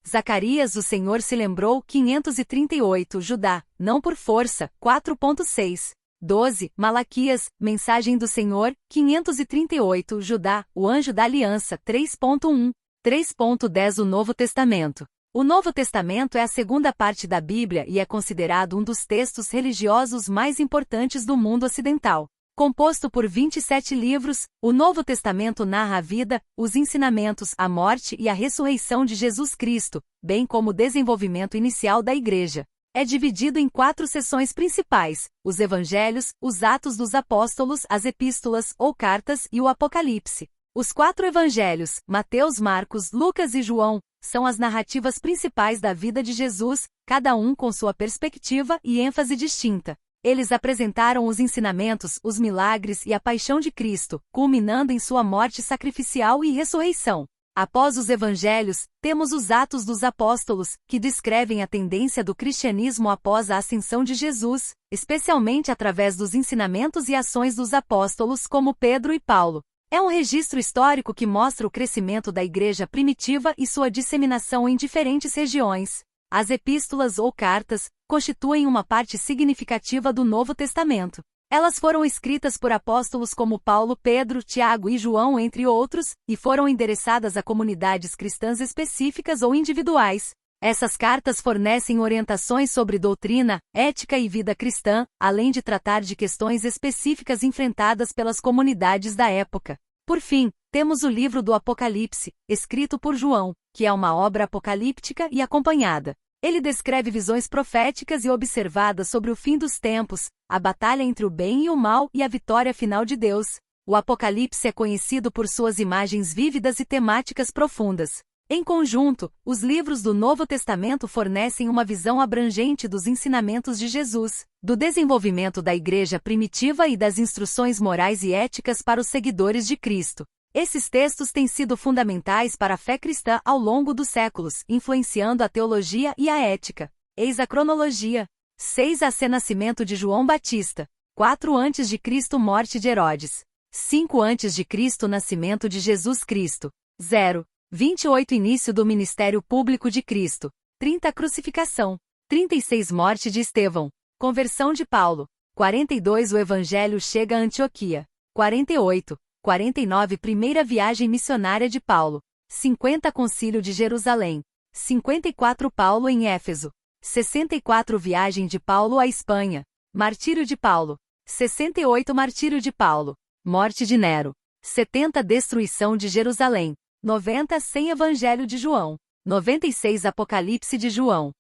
Zacarias, o Senhor se lembrou, 538, Judá, não por força, 4.6. 12. Malaquias, mensagem do Senhor, 538, Judá, o anjo da aliança, 3.1. 3.10 O Novo Testamento. O Novo Testamento é a segunda parte da Bíblia e é considerado um dos textos religiosos mais importantes do mundo ocidental. Composto por 27 livros, o Novo Testamento narra a vida, os ensinamentos, a morte e a ressurreição de Jesus Cristo, bem como o desenvolvimento inicial da Igreja. É dividido em 4 seções principais: os Evangelhos, os Atos dos Apóstolos, as Epístolas ou Cartas e o Apocalipse. Os 4 Evangelhos, Mateus, Marcos, Lucas e João, são as narrativas principais da vida de Jesus, cada um com sua perspectiva e ênfase distinta. Eles apresentaram os ensinamentos, os milagres e a paixão de Cristo, culminando em sua morte sacrificial e ressurreição. Após os Evangelhos, temos os Atos dos Apóstolos, que descrevem a tendência do cristianismo após a ascensão de Jesus, especialmente através dos ensinamentos e ações dos apóstolos como Pedro e Paulo. É um registro histórico que mostra o crescimento da Igreja primitiva e sua disseminação em diferentes regiões. As epístolas ou cartas constituem uma parte significativa do Novo Testamento. Elas foram escritas por apóstolos como Paulo, Pedro, Tiago e João, entre outros, e foram endereçadas a comunidades cristãs específicas ou individuais. Essas cartas fornecem orientações sobre doutrina, ética e vida cristã, além de tratar de questões específicas enfrentadas pelas comunidades da época. Por fim, temos o livro do Apocalipse, escrito por João, que é uma obra apocalíptica e acompanhada. Ele descreve visões proféticas e observadas sobre o fim dos tempos, a batalha entre o bem e o mal e a vitória final de Deus. O Apocalipse é conhecido por suas imagens vívidas e temáticas profundas. Em conjunto, os livros do Novo Testamento fornecem uma visão abrangente dos ensinamentos de Jesus, do desenvolvimento da Igreja primitiva e das instruções morais e éticas para os seguidores de Cristo. Esses textos têm sido fundamentais para a fé cristã ao longo dos séculos, influenciando a teologia e a ética. Eis a cronologia. 6 A.C. Nascimento de João Batista. 4 a.C. Morte de Herodes. 5 a.C. Nascimento de Jesus Cristo. 0. 28 Início do ministério público de Cristo. 30 Crucificação. 36 Morte de Estevão. Conversão de Paulo. 42 O Evangelho chega a Antioquia. 48. 49 Primeira viagem missionária de Paulo. 50 Concílio de Jerusalém. 54 Paulo em Éfeso. 64 Viagem de Paulo à Espanha. Martírio de Paulo. 68 Martírio de Paulo. Morte de Nero. 70 Destruição de Jerusalém. 90 Sem Evangelho de João. 96 Apocalipse de João.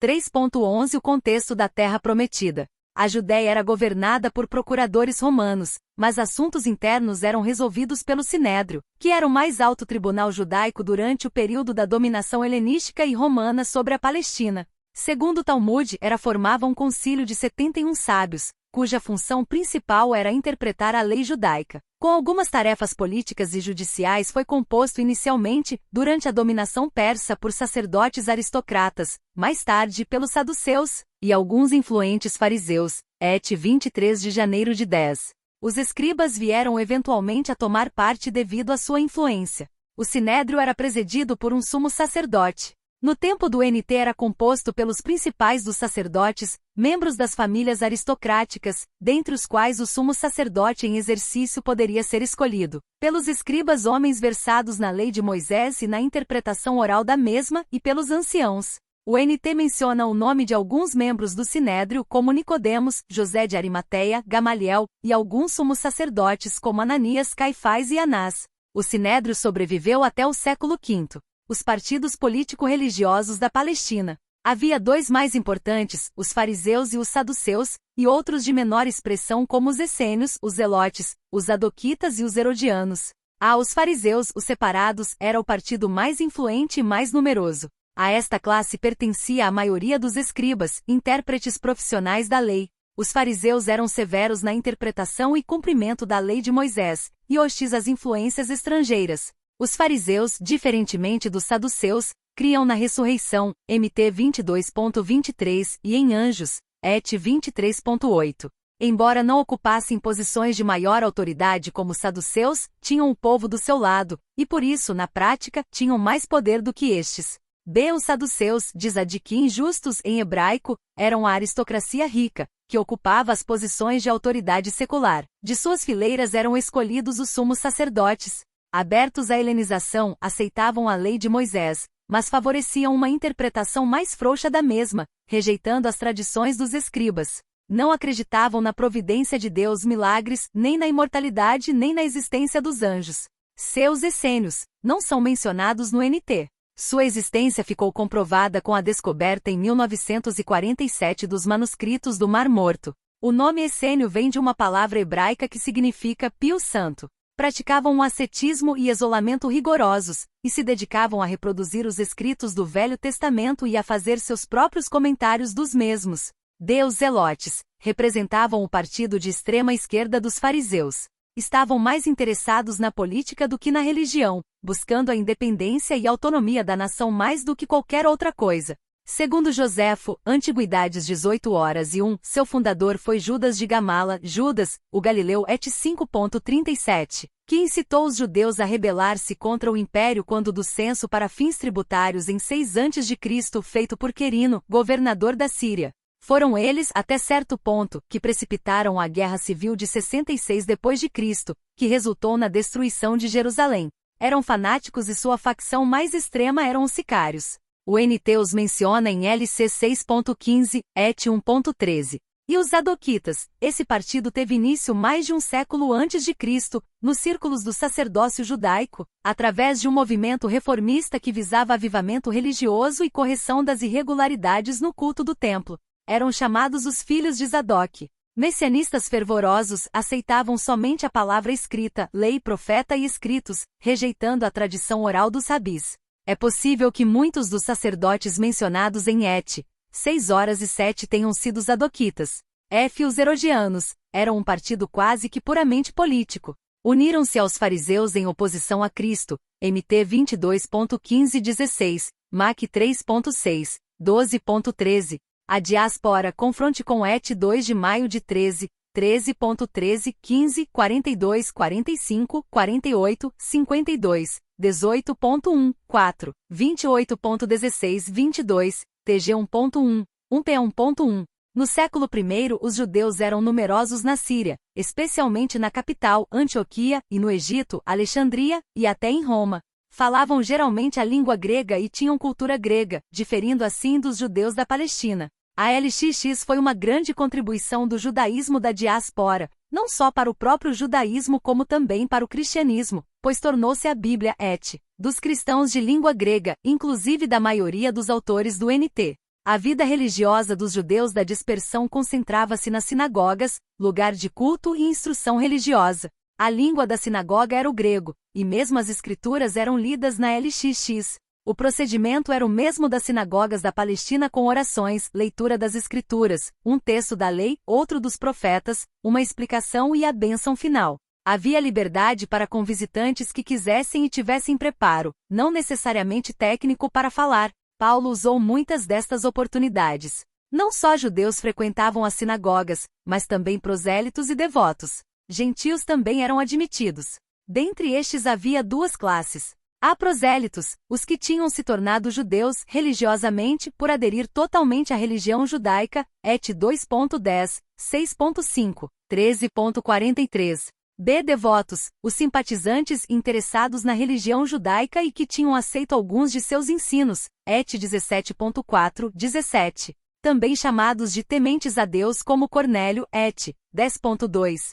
3.11 O contexto da Terra Prometida. A Judéia era governada por procuradores romanos, mas assuntos internos eram resolvidos pelo Sinédrio, que era o mais alto tribunal judaico durante o período da dominação helenística e romana sobre a Palestina. Segundo o Talmud, formavam um concílio de 71 sábios, cuja função principal era interpretar a lei judaica. Com algumas tarefas políticas e judiciais, foi composto inicialmente, durante a dominação persa, por sacerdotes aristocratas, mais tarde pelos saduceus, e alguns influentes fariseus. Et 23 de janeiro de 10. Os escribas vieram eventualmente a tomar parte devido à sua influência. O sinédrio era presidido por um sumo sacerdote. No tempo do NT era composto pelos principais dos sacerdotes, membros das famílias aristocráticas, dentre os quais o sumo sacerdote em exercício poderia ser escolhido, pelos escribas, homens versados na lei de Moisés e na interpretação oral da mesma, e pelos anciãos. O NT menciona o nome de alguns membros do sinédrio, como Nicodemos, José de Arimateia, Gamaliel, e alguns sumos sacerdotes como Ananias, Caifás e Anás. O sinédrio sobreviveu até o século V. Os partidos político-religiosos da Palestina. Havia dois mais importantes, os fariseus e os saduceus, e outros de menor expressão como os essênios, os zelotes, os sadoquitas e os herodianos. Os fariseus, os separados, era o partido mais influente e mais numeroso. A esta classe pertencia a maioria dos escribas, intérpretes profissionais da lei. Os fariseus eram severos na interpretação e cumprimento da lei de Moisés, e hostis às influências estrangeiras. Os fariseus, diferentemente dos saduceus, criam na ressurreição, MT 22.23, e em anjos, Et 23.8. Embora não ocupassem posições de maior autoridade como os saduceus, tinham o povo do seu lado, e por isso, na prática, tinham mais poder do que estes. Os saduceus, diz Adiquim, justos em hebraico, eram a aristocracia rica, que ocupava as posições de autoridade secular. De suas fileiras eram escolhidos os sumos sacerdotes. Abertos à helenização, aceitavam a lei de Moisés, mas favoreciam uma interpretação mais frouxa da mesma, rejeitando as tradições dos escribas. Não acreditavam na providência de Deus, milagres, nem na imortalidade nem na existência dos anjos. Seus essênios não são mencionados no NT. Sua existência ficou comprovada com a descoberta em 1947 dos manuscritos do Mar Morto. O nome essênio vem de uma palavra hebraica que significa pio santo. Praticavam um ascetismo e isolamento rigorosos, e se dedicavam a reproduzir os escritos do Velho Testamento e a fazer seus próprios comentários dos mesmos. Os zelotes representavam o partido de extrema esquerda dos fariseus. Estavam mais interessados na política do que na religião, buscando a independência e autonomia da nação mais do que qualquer outra coisa. Segundo Joséfo, Antiguidades 18 horas e 1, seu fundador foi Judas de Gamala, Judas, o Galileu et 5.37, que incitou os judeus a rebelar-se contra o império quando do censo para fins tributários em 6 a.C., feito por Quirino, governador da Síria. Foram eles, até certo ponto, que precipitaram a Guerra Civil de 66 d.C., que resultou na destruição de Jerusalém. Eram fanáticos e sua facção mais extrema eram os sicários. O NT os menciona em LC 6.15, Et 1.13. E os Sadoquitas, esse partido teve início mais de um século antes de Cristo, nos círculos do sacerdócio judaico, através de um movimento reformista que visava avivamento religioso e correção das irregularidades no culto do templo. Eram chamados os filhos de Zadok. Messianistas fervorosos aceitavam somente a palavra escrita, lei, profeta e escritos, rejeitando a tradição oral dos rabis. É possível que muitos dos sacerdotes mencionados em Et 6 horas e 7 tenham sido Zadoquitas. Os herodianos eram um partido quase que puramente político. Uniram-se aos fariseus em oposição a Cristo, MT 22.15-16, Mac 3.6, 12.13. A diáspora confronte com Et 2 de maio de 13, 13.13, 15, 42, 45, 48, 52, 18.1, 4, 28.16, 22, TG 1.1, 1P1.1. No século I, os judeus eram numerosos na Síria, especialmente na capital, Antioquia, e no Egito, Alexandria, e até em Roma. Falavam geralmente a língua grega e tinham cultura grega, diferindo assim dos judeus da Palestina. A LXX foi uma grande contribuição do judaísmo da diáspora, não só para o próprio judaísmo como também para o cristianismo, pois tornou-se a Bíblia Et dos cristãos de língua grega, inclusive da maioria dos autores do NT. A vida religiosa dos judeus da dispersão concentrava-se nas sinagogas, lugar de culto e instrução religiosa. A língua da sinagoga era o grego, e mesmo as escrituras eram lidas na LXX. O procedimento era o mesmo das sinagogas da Palestina, com orações, leitura das Escrituras, um texto da lei, outro dos profetas, uma explicação e a bênção final. Havia liberdade para com visitantes que quisessem e tivessem preparo, não necessariamente técnico, para falar. Paulo usou muitas destas oportunidades. Não só judeus frequentavam as sinagogas, mas também prosélitos e devotos. Gentios também eram admitidos. Dentre estes havia duas classes. Há prosélitos, os que tinham se tornado judeus religiosamente por aderir totalmente à religião judaica, et 2.10, 6.5, 13.43. B. Devotos, os simpatizantes interessados na religião judaica e que tinham aceito alguns de seus ensinos, et 17.4, 17. Também chamados de tementes a Deus, como Cornélio, et. 10.2.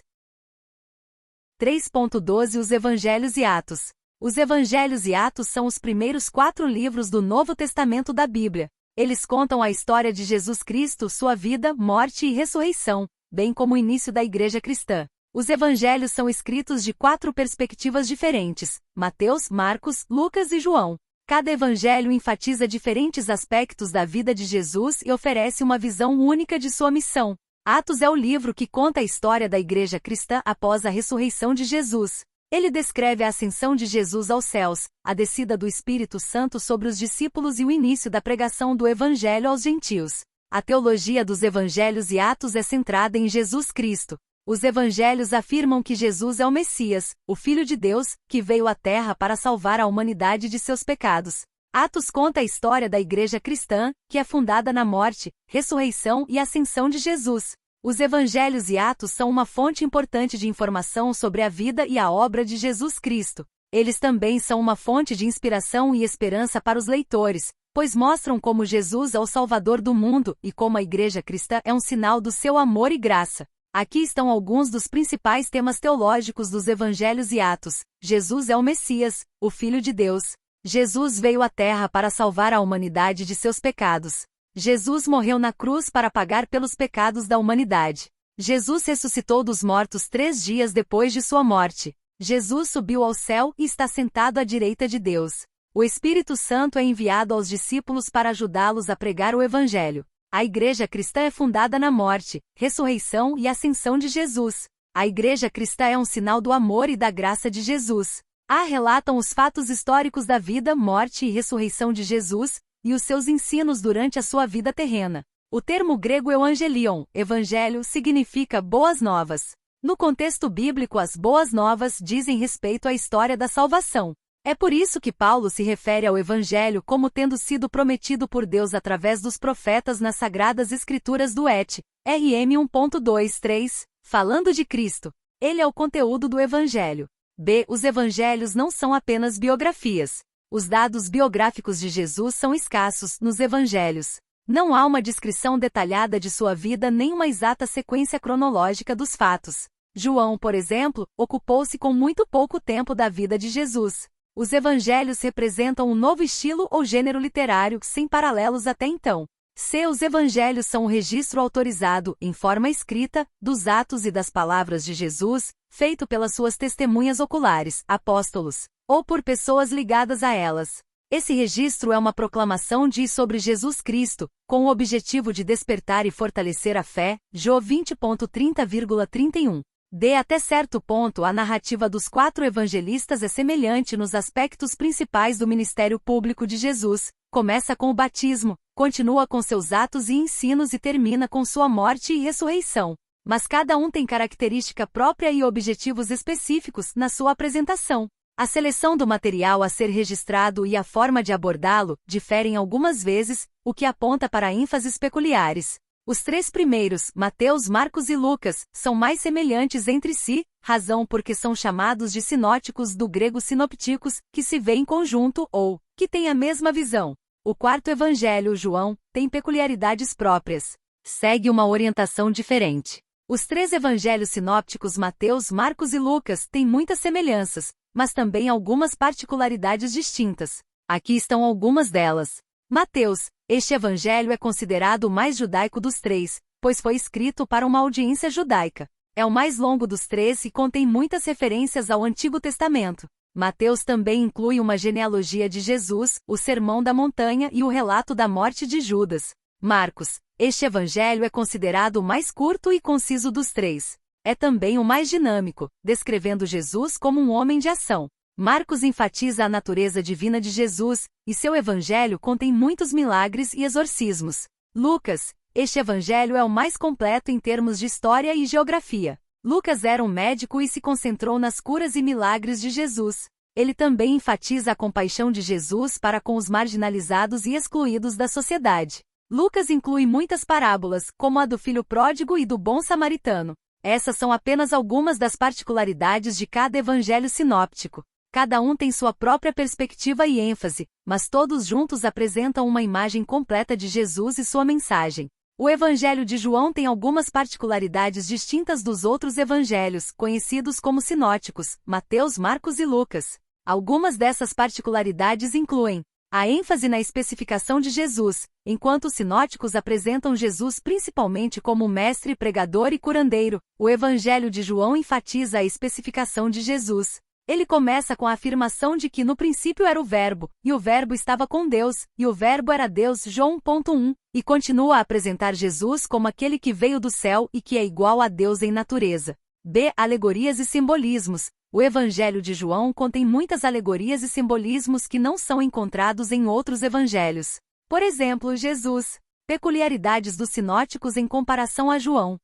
3.12 Os Evangelhos e Atos. Os Evangelhos e Atos são os primeiros 4 livros do Novo Testamento da Bíblia. Eles contam a história de Jesus Cristo, sua vida, morte e ressurreição, bem como o início da Igreja cristã. Os Evangelhos são escritos de 4 perspectivas diferentes: Mateus, Marcos, Lucas e João. Cada evangelho enfatiza diferentes aspectos da vida de Jesus e oferece uma visão única de sua missão. Atos é o livro que conta a história da Igreja cristã após a ressurreição de Jesus. Ele descreve a ascensão de Jesus aos céus, a descida do Espírito Santo sobre os discípulos e o início da pregação do Evangelho aos gentios. A teologia dos Evangelhos e Atos é centrada em Jesus Cristo. Os Evangelhos afirmam que Jesus é o Messias, o Filho de Deus, que veio à Terra para salvar a humanidade de seus pecados. Atos conta a história da Igreja cristã, que é fundada na morte, ressurreição e ascensão de Jesus. Os Evangelhos e Atos são uma fonte importante de informação sobre a vida e a obra de Jesus Cristo. Eles também são uma fonte de inspiração e esperança para os leitores, pois mostram como Jesus é o Salvador do mundo e como a Igreja cristã é um sinal do seu amor e graça. Aqui estão alguns dos principais temas teológicos dos Evangelhos e Atos. Jesus é o Messias, o Filho de Deus. Jesus veio à Terra para salvar a humanidade de seus pecados. Jesus morreu na cruz para pagar pelos pecados da humanidade. Jesus ressuscitou dos mortos 3 dias depois de sua morte. Jesus subiu ao céu e está sentado à direita de Deus. O Espírito Santo é enviado aos discípulos para ajudá-los a pregar o Evangelho. A Igreja cristã é fundada na morte, ressurreição e ascensão de Jesus. A Igreja cristã é um sinal do amor e da graça de Jesus. Relatam os fatos históricos da vida, morte e ressurreição de Jesus, e os seus ensinos durante a sua vida terrena. O termo grego euangelion, evangelho, significa boas novas. No contexto bíblico, as boas novas dizem respeito à história da salvação. É por isso que Paulo se refere ao evangelho como tendo sido prometido por Deus através dos profetas nas Sagradas Escrituras do RM 1.23, falando de Cristo. Ele é o conteúdo do evangelho. B. Os evangelhos não são apenas biografias. Os dados biográficos de Jesus são escassos nos evangelhos. Não há uma descrição detalhada de sua vida nem uma exata sequência cronológica dos fatos. João, por exemplo, ocupou-se com muito pouco tempo da vida de Jesus. Os evangelhos representam um novo estilo ou gênero literário sem paralelos até então. C. Os evangelhos são um registro autorizado, em forma escrita, dos atos e das palavras de Jesus, feito pelas suas testemunhas oculares, apóstolos, ou por pessoas ligadas a elas. Esse registro é uma proclamação de e sobre Jesus Cristo, com o objetivo de despertar e fortalecer a fé. Jó 20.30,31. D. Até certo ponto, a narrativa dos 4 evangelistas é semelhante nos aspectos principais do ministério público de Jesus. Começa com o batismo, continua com seus atos e ensinos e termina com sua morte e ressurreição. Mas cada um tem característica própria e objetivos específicos na sua apresentação. A seleção do material a ser registrado e a forma de abordá-lo diferem algumas vezes, o que aponta para ênfases peculiares. Os 3 primeiros, Mateus, Marcos e Lucas, são mais semelhantes entre si, razão porque são chamados de sinóticos, do grego sinopticos, que se vê em conjunto ou que têm a mesma visão. O 4º evangelho, João, tem peculiaridades próprias. Segue uma orientação diferente. Os 3 evangelhos sinópticos, Mateus, Marcos e Lucas, têm muitas semelhanças, mas também algumas particularidades distintas. Aqui estão algumas delas. Mateus. Este evangelho é considerado o mais judaico dos 3, pois foi escrito para uma audiência judaica. É o mais longo dos 3 e contém muitas referências ao Antigo Testamento. Mateus também inclui uma genealogia de Jesus, o Sermão da Montanha e o relato da morte de Judas. Marcos. Este evangelho é considerado o mais curto e conciso dos três. É também o mais dinâmico, descrevendo Jesus como um homem de ação. Marcos enfatiza a natureza divina de Jesus, e seu evangelho contém muitos milagres e exorcismos. Lucas. Este evangelho é o mais completo em termos de história e geografia. Lucas era um médico e se concentrou nas curas e milagres de Jesus. Ele também enfatiza a compaixão de Jesus para com os marginalizados e excluídos da sociedade. Lucas inclui muitas parábolas, como a do filho pródigo e do bom samaritano. Essas são apenas algumas das particularidades de cada evangelho sinóptico. Cada um tem sua própria perspectiva e ênfase, mas todos juntos apresentam uma imagem completa de Jesus e sua mensagem. O Evangelho de João tem algumas particularidades distintas dos outros evangelhos, conhecidos como sinóticos, Mateus, Marcos e Lucas. Algumas dessas particularidades incluem a ênfase na especificação de Jesus, enquanto os sinóticos apresentam Jesus principalmente como mestre, pregador e curandeiro. O Evangelho de João enfatiza a especificação de Jesus. Ele começa com a afirmação de que no princípio era o Verbo, e o Verbo estava com Deus, e o Verbo era Deus, João 1, e continua a apresentar Jesus como aquele que veio do céu e que é igual a Deus em natureza. B. Alegorias e simbolismos. O Evangelho de João contém muitas alegorias e simbolismos que não são encontrados em outros evangelhos. Por exemplo, Jesus. Peculiaridades dos sinóticos em comparação a João.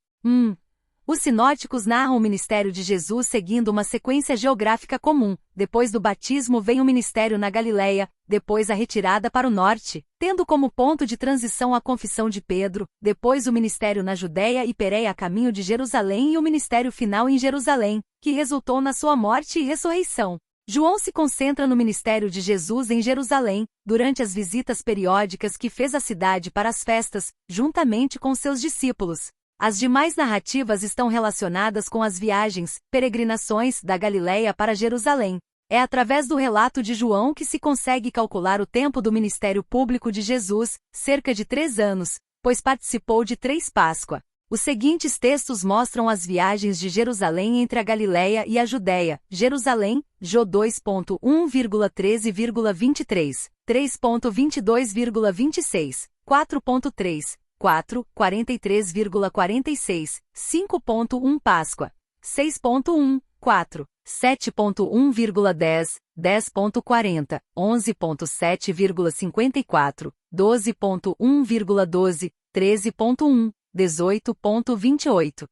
Os sinóticos narram o ministério de Jesus seguindo uma sequência geográfica comum. Depois do batismo vem o ministério na Galileia, depois a retirada para o norte, tendo como ponto de transição a confissão de Pedro, depois o ministério na Judéia e Pérea a caminho de Jerusalém e o ministério final em Jerusalém, que resultou na sua morte e ressurreição. João se concentra no ministério de Jesus em Jerusalém, durante as visitas periódicas que fez à cidade para as festas, juntamente com seus discípulos. As demais narrativas estão relacionadas com as viagens, peregrinações, da Galileia para Jerusalém. É através do relato de João que se consegue calcular o tempo do ministério público de Jesus, cerca de 3 anos, pois participou de 3 Páscoa. Os seguintes textos mostram as viagens de Jerusalém entre a Galileia e a Judéia. Jerusalém, Jô 2.1,13,23, 3.22,26, 4.3. 4, 43,46, 5.1 Páscoa, 6.1, 4, 7.1,10, 10.40, 11.7,54, 12.1,12, 13.1, 18.28.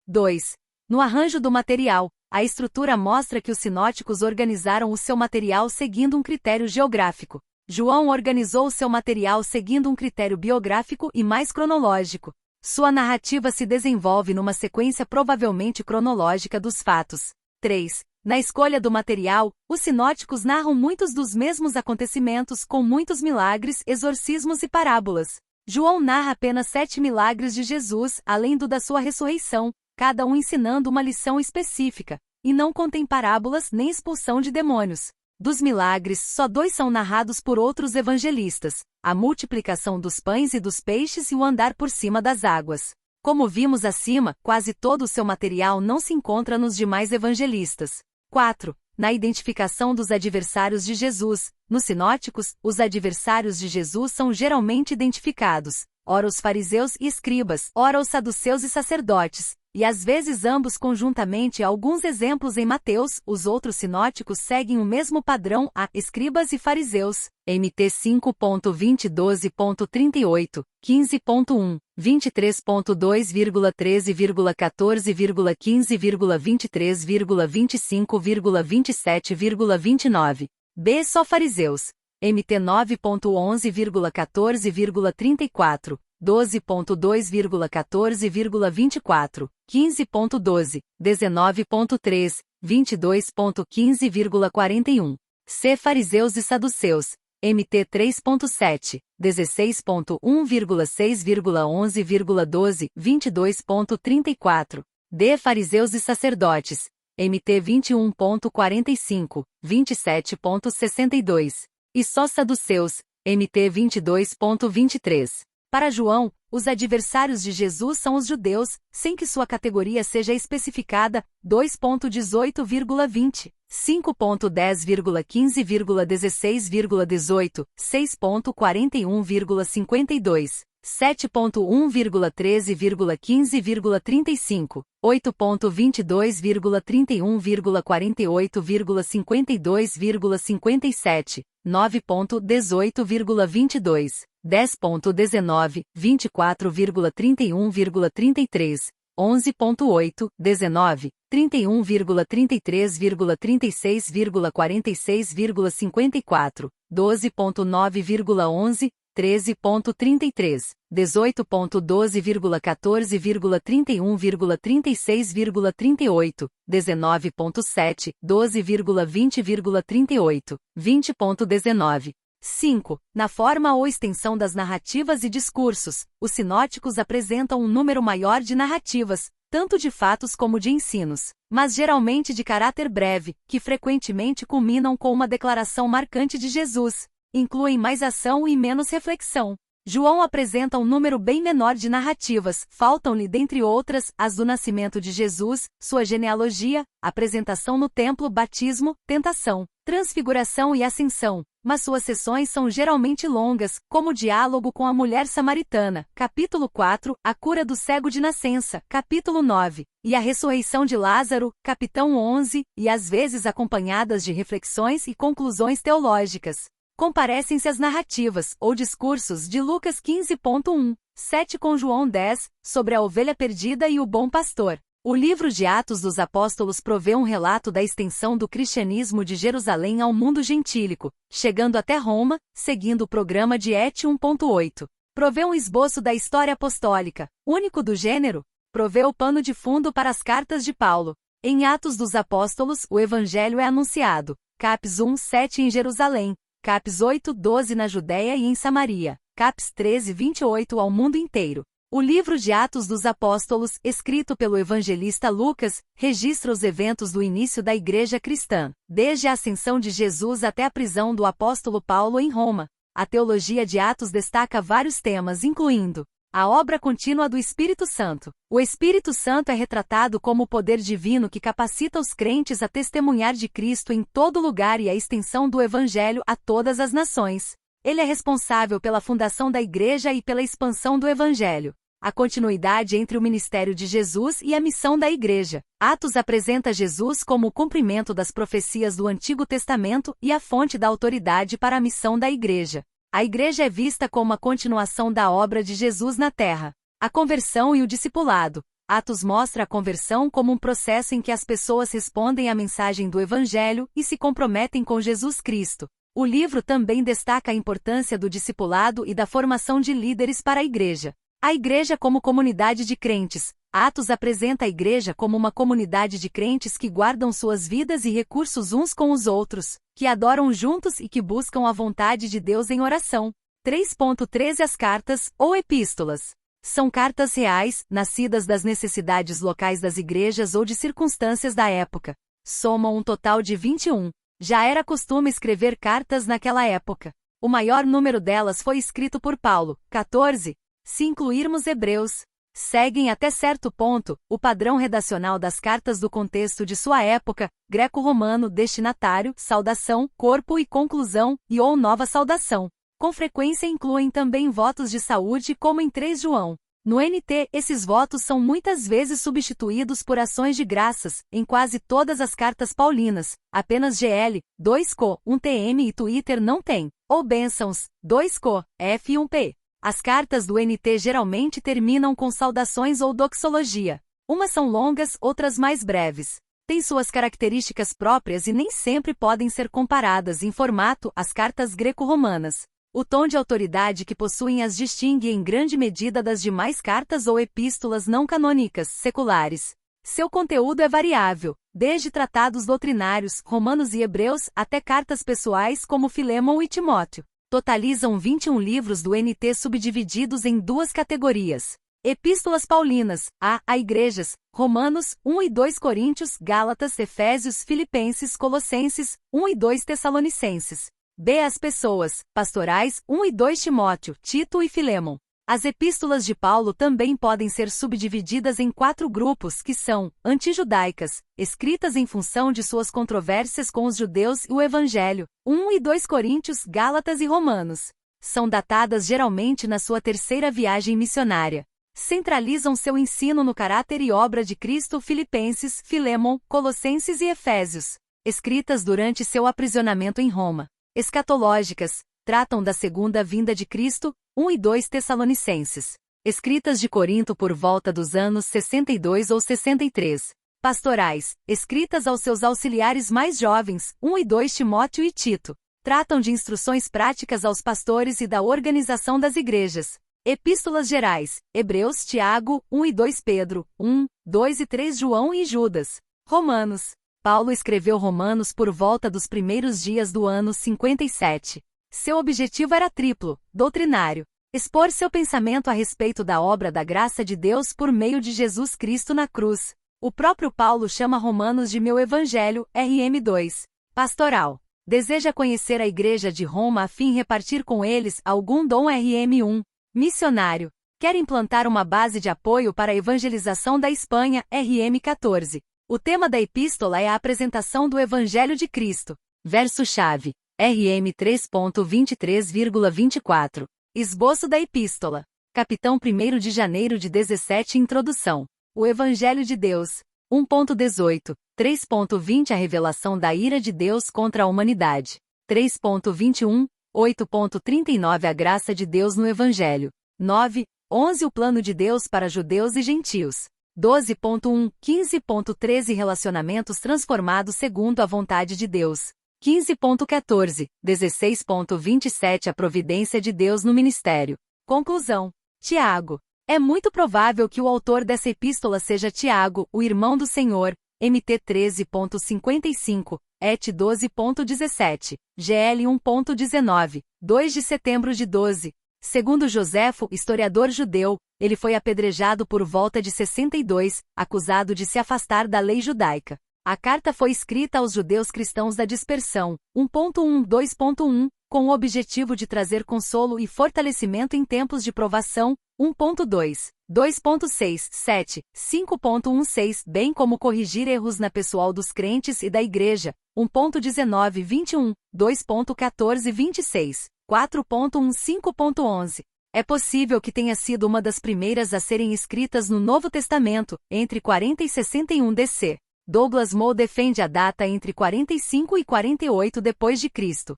2. No arranjo do material, a estrutura mostra que os sinóticos organizaram o seu material seguindo um critério geográfico. João organizou seu material seguindo um critério biográfico e mais cronológico. Sua narrativa se desenvolve numa sequência provavelmente cronológica dos fatos. 3. Na escolha do material, os sinóticos narram muitos dos mesmos acontecimentos com muitos milagres, exorcismos e parábolas. João narra apenas 7 milagres de Jesus, além do da sua ressurreição, cada um ensinando uma lição específica, e não contém parábolas nem expulsão de demônios. Dos milagres, só 2 são narrados por outros evangelistas, a multiplicação dos pães e dos peixes e o andar por cima das águas. Como vimos acima, quase todo o seu material não se encontra nos demais evangelistas. 4. Na identificação dos adversários de Jesus. Nos sinóticos, os adversários de Jesus são geralmente identificados, ora os fariseus e escribas, ora os saduceus e sacerdotes, e às vezes ambos conjuntamente. Alguns exemplos em Mateus. Os outros sinóticos seguem o mesmo padrão, a escribas e fariseus. MT 5.2012.38, 15.1, 23.2,13,14,15,23,25,27,29. B. Só fariseus. MT 9.11,14,34, 12.2,14,24, 15.12, 19.3, 22.15,41. C. Fariseus e saduceus. MT 3.7, 16.1,6,11,12, 22.34. D. Fariseus e sacerdotes. MT 21.45, 27.62. E só saduceus. MT 22.23. Para João, os adversários de Jesus são os judeus, sem que sua categoria seja especificada. 2.18,20. 5.10,15,16,18, 6.41,52, 7.1,13,15,35, 8.22,31,48,52,57, 9.18,22, 10.19, 24,31,33, 11.8, 19, 31,33,36,46,54, 12.9,11, 13.33, 18.12,14,31,36,38, 19.7, 12,20,38, 20.19. 5. Na forma ou extensão das narrativas e discursos, os sinóticos apresentam um número maior de narrativas, tanto de fatos como de ensinos, mas geralmente de caráter breve, que frequentemente culminam com uma declaração marcante de Jesus. Incluem mais ação e menos reflexão. João apresenta um número bem menor de narrativas, faltam-lhe, dentre outras, as do nascimento de Jesus, sua genealogia, apresentação no templo, batismo, tentação, transfiguração e ascensão, mas suas sessões são geralmente longas, como o diálogo com a mulher samaritana, capítulo 4, a cura do cego de nascença, capítulo 9, e a ressurreição de Lázaro, capítulo 11, e às vezes acompanhadas de reflexões e conclusões teológicas. Comparecem-se as narrativas, ou discursos, de Lucas 15.1, 7 com João 10, sobre a ovelha perdida e o bom pastor. O livro de Atos dos Apóstolos provê um relato da extensão do cristianismo de Jerusalém ao mundo gentílico, chegando até Roma, seguindo o programa de Et 1.8. Provê um esboço da história apostólica, único do gênero. Provê o pano de fundo para as cartas de Paulo. Em Atos dos Apóstolos, o Evangelho é anunciado. Caps 1:7 em Jerusalém. Caps 8:12 na Judéia e em Samaria. Caps 13:28 ao mundo inteiro. O livro de Atos dos Apóstolos, escrito pelo evangelista Lucas, registra os eventos do início da igreja cristã, desde a ascensão de Jesus até a prisão do apóstolo Paulo em Roma. A teologia de Atos destaca vários temas, incluindo a obra contínua do Espírito Santo. O Espírito Santo é retratado como o poder divino que capacita os crentes a testemunhar de Cristo em todo lugar e a extensão do Evangelho a todas as nações. Ele é responsável pela fundação da igreja e pela expansão do Evangelho. A continuidade entre o ministério de Jesus e a missão da igreja. Atos apresenta Jesus como o cumprimento das profecias do Antigo Testamento e a fonte da autoridade para a missão da igreja. A igreja é vista como a continuação da obra de Jesus na terra. A conversão e o discipulado. Atos mostra a conversão como um processo em que as pessoas respondem à mensagem do Evangelho e se comprometem com Jesus Cristo. O livro também destaca a importância do discipulado e da formação de líderes para a igreja. A igreja como comunidade de crentes. Atos apresenta a igreja como uma comunidade de crentes que guardam suas vidas e recursos uns com os outros, que adoram juntos e que buscam a vontade de Deus em oração. 3.13 As cartas, ou epístolas. São cartas reais, nascidas das necessidades locais das igrejas ou de circunstâncias da época. Somam um total de 21. Já era costume escrever cartas naquela época. O maior número delas foi escrito por Paulo, 14, se incluirmos Hebreus. Seguem até certo ponto o padrão redacional das cartas do contexto de sua época, greco-romano, destinatário, saudação, corpo e conclusão, e ou nova saudação. Com frequência incluem também votos de saúde, como em 3 João. No NT, esses votos são muitas vezes substituídos por ações de graças, em quase todas as cartas paulinas. Apenas GL, 2 Co, 1 TM e Twitter não tem. Ou bênçãos, 2 Co, F e 1 P. As cartas do NT geralmente terminam com saudações ou doxologia. Umas são longas, outras mais breves. Têm suas características próprias e nem sempre podem ser comparadas em formato às cartas greco-romanas. O tom de autoridade que possuem as distingue em grande medida das demais cartas ou epístolas não canônicas, seculares. Seu conteúdo é variável, desde tratados doutrinários, Romanos e Hebreus, até cartas pessoais como Filemon e Timóteo. Totalizam 21 livros do NT subdivididos em 2 categorias. Epístolas paulinas, a igrejas, Romanos, 1 e 2 Coríntios, Gálatas, Efésios, Filipenses, Colossenses, 1 e 2 Tessalonicenses. B. As pessoas, pastorais, 1 e 2 Timóteo, Tito e Filemon. As epístolas de Paulo também podem ser subdivididas em 4 grupos que são antijudaicas, escritas em função de suas controvérsias com os judeus e o Evangelho, 1 e 2 Coríntios, Gálatas e Romanos. São datadas geralmente na sua terceira viagem missionária. Centralizam seu ensino no caráter e obra de Cristo, Filipenses, Filemon, Colossenses e Efésios. Escritas durante seu aprisionamento em Roma. Escatológicas, tratam da segunda vinda de Cristo, 1 e 2 Tessalonicenses. Escritas de Corinto por volta dos anos 62 ou 63. Pastorais, escritas aos seus auxiliares mais jovens, 1 e 2 Timóteo e Tito. Tratam de instruções práticas aos pastores e da organização das igrejas. Epístolas gerais, Hebreus, Tiago, 1 e 2 Pedro, 1, 2 e 3 João e Judas. Romanos. Paulo escreveu Romanos por volta dos primeiros dias do ano 57. Seu objetivo era triplo, doutrinário. Expor seu pensamento a respeito da obra da graça de Deus por meio de Jesus Cristo na cruz. O próprio Paulo chama Romanos de meu evangelho, RM2. Pastoral. Deseja conhecer a igreja de Roma a fim de repartir com eles algum dom RM1. Missionário. Quer implantar uma base de apoio para a evangelização da Espanha, RM14. O tema da epístola é a apresentação do Evangelho de Cristo. Verso-chave. RM 3.23,24. Esboço da epístola. Capitão 1 de janeiro de 17 Introdução. O Evangelho de Deus. 1.18. 3.20 A revelação da ira de Deus contra a humanidade. 3.21. 8.39 A graça de Deus no Evangelho. 9.11 O plano de Deus para judeus e gentios. 12.1. 15.13 Relacionamentos transformados segundo a vontade de Deus. 15.14. 16.27 A providência de Deus no ministério. Conclusão. Tiago. É muito provável que o autor dessa epístola seja Tiago, o irmão do Senhor, MT 13.55, ET 12.17, GL 1.19, 2 de setembro de 12. Segundo Joséfo, historiador judeu, ele foi apedrejado por volta de 62, acusado de se afastar da lei judaica. A carta foi escrita aos judeus cristãos da dispersão, 1.1 2.1, com o objetivo de trazer consolo e fortalecimento em tempos de provação, 1.2, 2.6, 7, 5.16, bem como corrigir erros na pessoal dos crentes e da igreja, 1.19 21, 2.14 26, 4.1 5.11. É possível que tenha sido uma das primeiras a serem escritas no Novo Testamento, entre 40 e 61 DC. Douglas Moo defende a data entre 45 e 48 depois de Cristo.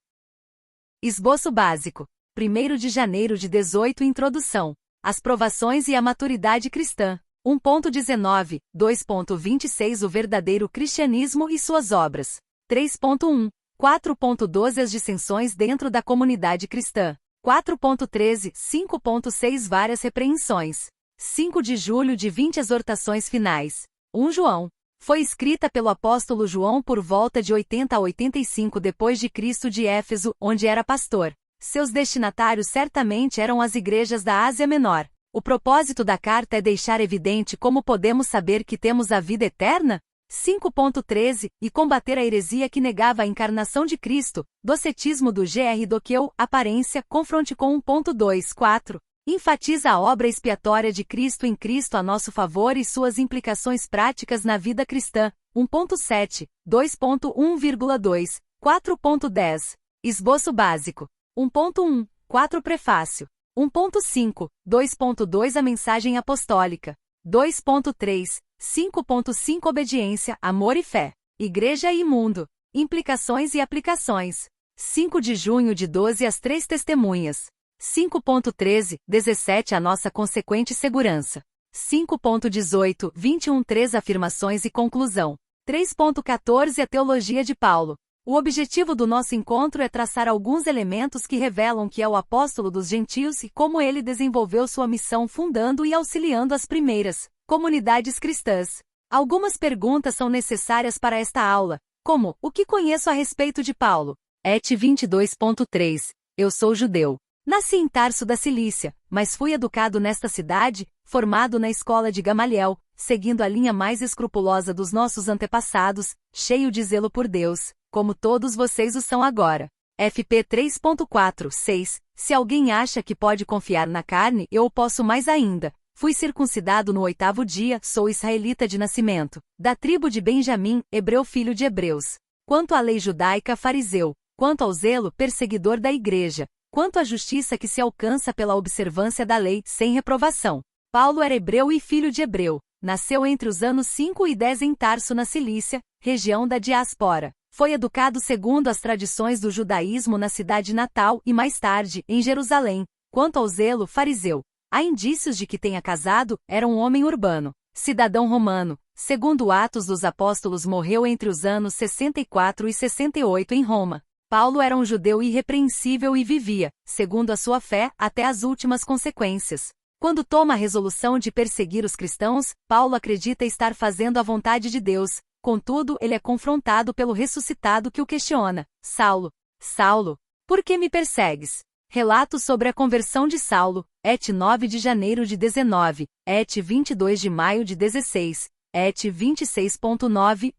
Esboço básico. 1 de janeiro de 18 Introdução. As provações e a maturidade cristã. 1.19, 2.26 O verdadeiro cristianismo e suas obras. 3.1, 4.12 As dissensões dentro da comunidade cristã. 4.13, 5.6 Várias repreensões. 5 de julho de 20 Exortações finais. 1 João. Foi escrita pelo apóstolo João por volta de 80 a 85 depois de Cristo de Éfeso, onde era pastor. Seus destinatários certamente eram as igrejas da Ásia Menor. O propósito da carta é deixar evidente como podemos saber que temos a vida eterna? 5.13 E combater a heresia que negava a encarnação de Cristo, docetismo do Gr. Doqueu, aparência, confronte com 1.24. Enfatiza a obra expiatória de Cristo em Cristo a nosso favor e suas implicações práticas na vida cristã. 1.7, 2.1,2, 4.10. Esboço básico. 1.1, 4 Prefácio. 1.5, 2.2 A mensagem apostólica. 2.3, 5.5 Obediência, amor e fé. Igreja e mundo. Implicações e aplicações. 5 de junho de 12 As três testemunhas. 5.13, 17 A nossa consequente segurança. 5.18, 21 3 Afirmações e conclusão. 3.14 A teologia de Paulo. O objetivo do nosso encontro é traçar alguns elementos que revelam que é o apóstolo dos gentios e como ele desenvolveu sua missão fundando e auxiliando as primeiras comunidades cristãs. Algumas perguntas são necessárias para esta aula, como: o que conheço a respeito de Paulo? Et 22.3 Eu sou judeu. Nasci em Tarso da Cilícia, mas fui educado nesta cidade, formado na escola de Gamaliel, seguindo a linha mais escrupulosa dos nossos antepassados, cheio de zelo por Deus, como todos vocês o são agora. FP 3.4:6. Se alguém acha que pode confiar na carne, eu posso mais ainda. Fui circuncidado no 8º dia, sou israelita de nascimento, da tribo de Benjamim, hebreu filho de hebreus. Quanto à lei judaica, fariseu. Quanto ao zelo, perseguidor da igreja. Quanto à justiça que se alcança pela observância da lei, sem reprovação. Paulo era hebreu e filho de hebreu. Nasceu entre os anos 5 e 10 em Tarso, na Cilícia, região da diáspora. Foi educado segundo as tradições do judaísmo na cidade natal e mais tarde, em Jerusalém. Quanto ao zelo, fariseu. Há indícios de que tenha casado, era um homem urbano, cidadão romano. Segundo Atos dos Apóstolos, morreu entre os anos 64 e 68 em Roma. Paulo era um judeu irrepreensível e vivia, segundo a sua fé, até as últimas consequências. Quando toma a resolução de perseguir os cristãos, Paulo acredita estar fazendo a vontade de Deus. Contudo, ele é confrontado pelo ressuscitado que o questiona. Saulo, Saulo, por que me persegues? Relato sobre a conversão de Saulo, et 9 de janeiro de 19, et 22 de maio de 16, et 26.9,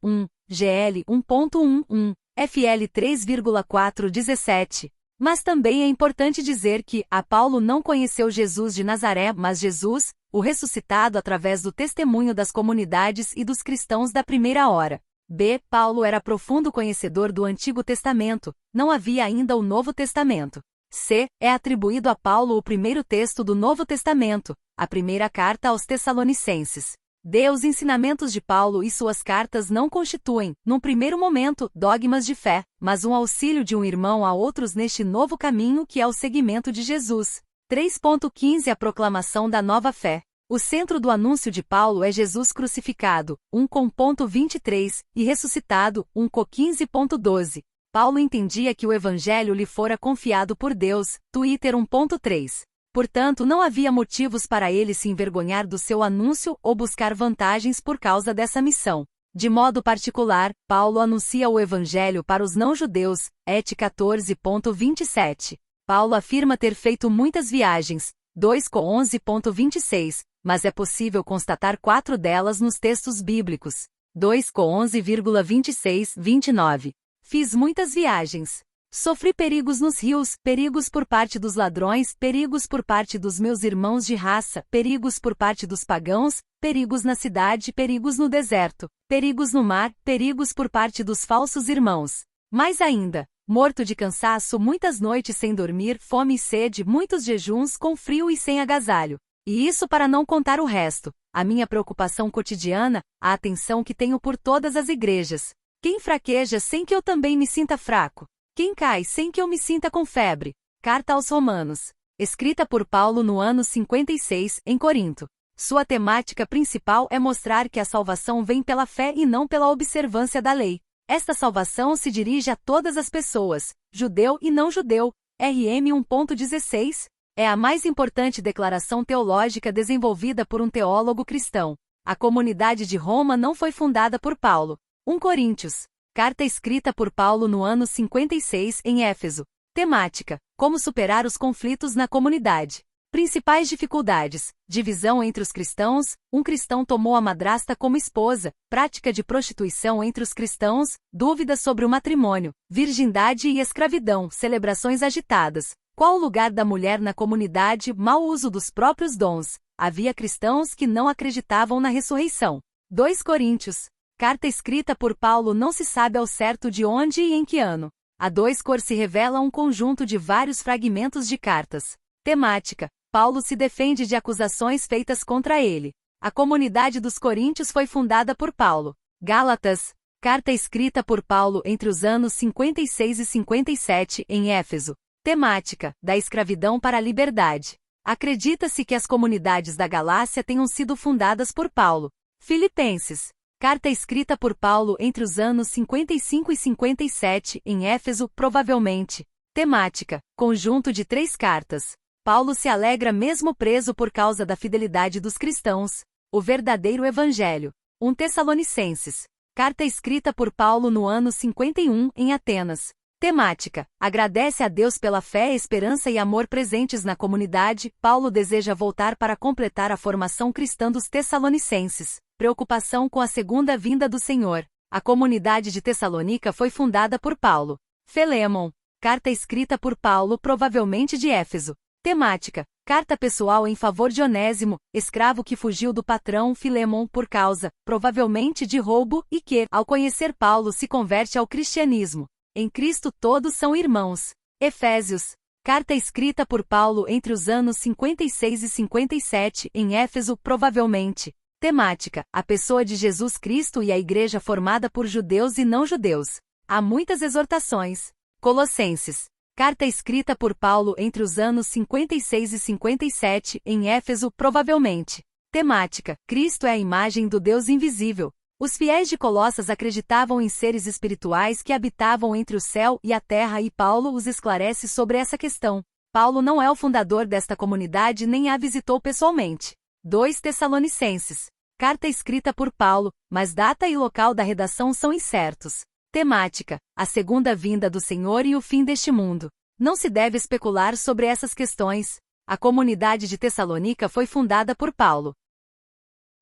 GL 1.11, FL 3,4 17. Mas também é importante dizer que, Paulo não conheceu Jesus de Nazaré, mas Jesus, o ressuscitado através do testemunho das comunidades e dos cristãos da primeira hora. B. Paulo era profundo conhecedor do Antigo Testamento, não havia ainda o Novo Testamento. C. É atribuído a Paulo o primeiro texto do Novo Testamento, a primeira carta aos Tessalonicenses. D. Os ensinamentos de Paulo e suas cartas não constituem, num primeiro momento, dogmas de fé, mas um auxílio de um irmão a outros neste novo caminho que é o seguimento de Jesus. 3.15 A proclamação da nova fé. O centro do anúncio de Paulo é Jesus crucificado, 1.23, e ressuscitado, 1.15.12. Paulo entendia que o evangelho lhe fora confiado por Deus, Twitter 1.3. Portanto, não havia motivos para ele se envergonhar do seu anúncio ou buscar vantagens por causa dessa missão. De modo particular, Paulo anuncia o evangelho para os não-judeus, et 14.27. Paulo afirma ter feito muitas viagens, 2:11.26, mas é possível constatar 4 delas nos textos bíblicos. 2:11,26-29. Fiz muitas viagens. Sofri perigos nos rios, perigos por parte dos ladrões, perigos por parte dos meus irmãos de raça, perigos por parte dos pagãos, perigos na cidade, perigos no deserto, perigos no mar, perigos por parte dos falsos irmãos. Mais ainda, morto de cansaço, muitas noites sem dormir, fome e sede, muitos jejuns com frio e sem agasalho. E isso para não contar o resto, a minha preocupação cotidiana, a atenção que tenho por todas as igrejas. Quem fraqueja sem que eu também me sinta fraco? Quem cai sem que eu me sinta com febre? Carta aos Romanos. Escrita por Paulo no ano 56, em Corinto. Sua temática principal é mostrar que a salvação vem pela fé e não pela observância da lei. Esta salvação se dirige a todas as pessoas, judeu e não judeu. RM 1.16. É a mais importante declaração teológica desenvolvida por um teólogo cristão. A comunidade de Roma não foi fundada por Paulo. 1 Coríntios. Carta escrita por Paulo no ano 56 em Éfeso. Temática: como superar os conflitos na comunidade. Principais dificuldades: divisão entre os cristãos, um cristão tomou a madrasta como esposa, prática de prostituição entre os cristãos, dúvidas sobre o matrimônio, virgindade e escravidão, celebrações agitadas. Qual o lugar da mulher na comunidade? Mau uso dos próprios dons. Havia cristãos que não acreditavam na ressurreição. 2 Coríntios. Carta escrita por Paulo não se sabe ao certo de onde e em que ano. A 2 Cor se revela um conjunto de vários fragmentos de cartas. Temática: Paulo se defende de acusações feitas contra ele. A comunidade dos coríntios foi fundada por Paulo. Gálatas. Carta escrita por Paulo entre os anos 56 e 57 em Éfeso. Temática: da escravidão para a liberdade. Acredita-se que as comunidades da Galácia tenham sido fundadas por Paulo. Filipenses. Carta escrita por Paulo entre os anos 55 e 57 em Éfeso, provavelmente. Temática: conjunto de 3 cartas. Paulo se alegra mesmo preso por causa da fidelidade dos cristãos. O verdadeiro evangelho. 1 Tessalonicenses. Carta escrita por Paulo no ano 51 em Atenas. Temática: agradece a Deus pela fé, esperança e amor presentes na comunidade. Paulo deseja voltar para completar a formação cristã dos Tessalonicenses. Preocupação com a segunda vinda do Senhor. A comunidade de Tessalônica foi fundada por Paulo. Filemon. Carta escrita por Paulo, provavelmente de Éfeso. Temática: carta pessoal em favor de Onésimo, escravo que fugiu do patrão Filemon por causa, provavelmente de roubo, e que, ao conhecer Paulo, se converte ao cristianismo. Em Cristo todos são irmãos. Efésios. Carta escrita por Paulo entre os anos 56 e 57, em Éfeso, provavelmente. Temática: a pessoa de Jesus Cristo e a igreja formada por judeus e não-judeus. Há muitas exortações. Colossenses. Carta escrita por Paulo entre os anos 56 e 57, em Éfeso, provavelmente. Temática: Cristo é a imagem do Deus invisível. Os fiéis de Colossas acreditavam em seres espirituais que habitavam entre o céu e a terra e Paulo os esclarece sobre essa questão. Paulo não é o fundador desta comunidade nem a visitou pessoalmente. 2 Tessalonicenses. Carta escrita por Paulo, mas data e local da redação são incertos. Temática: a segunda vinda do Senhor e o fim deste mundo. Não se deve especular sobre essas questões. A comunidade de Tessalônica foi fundada por Paulo.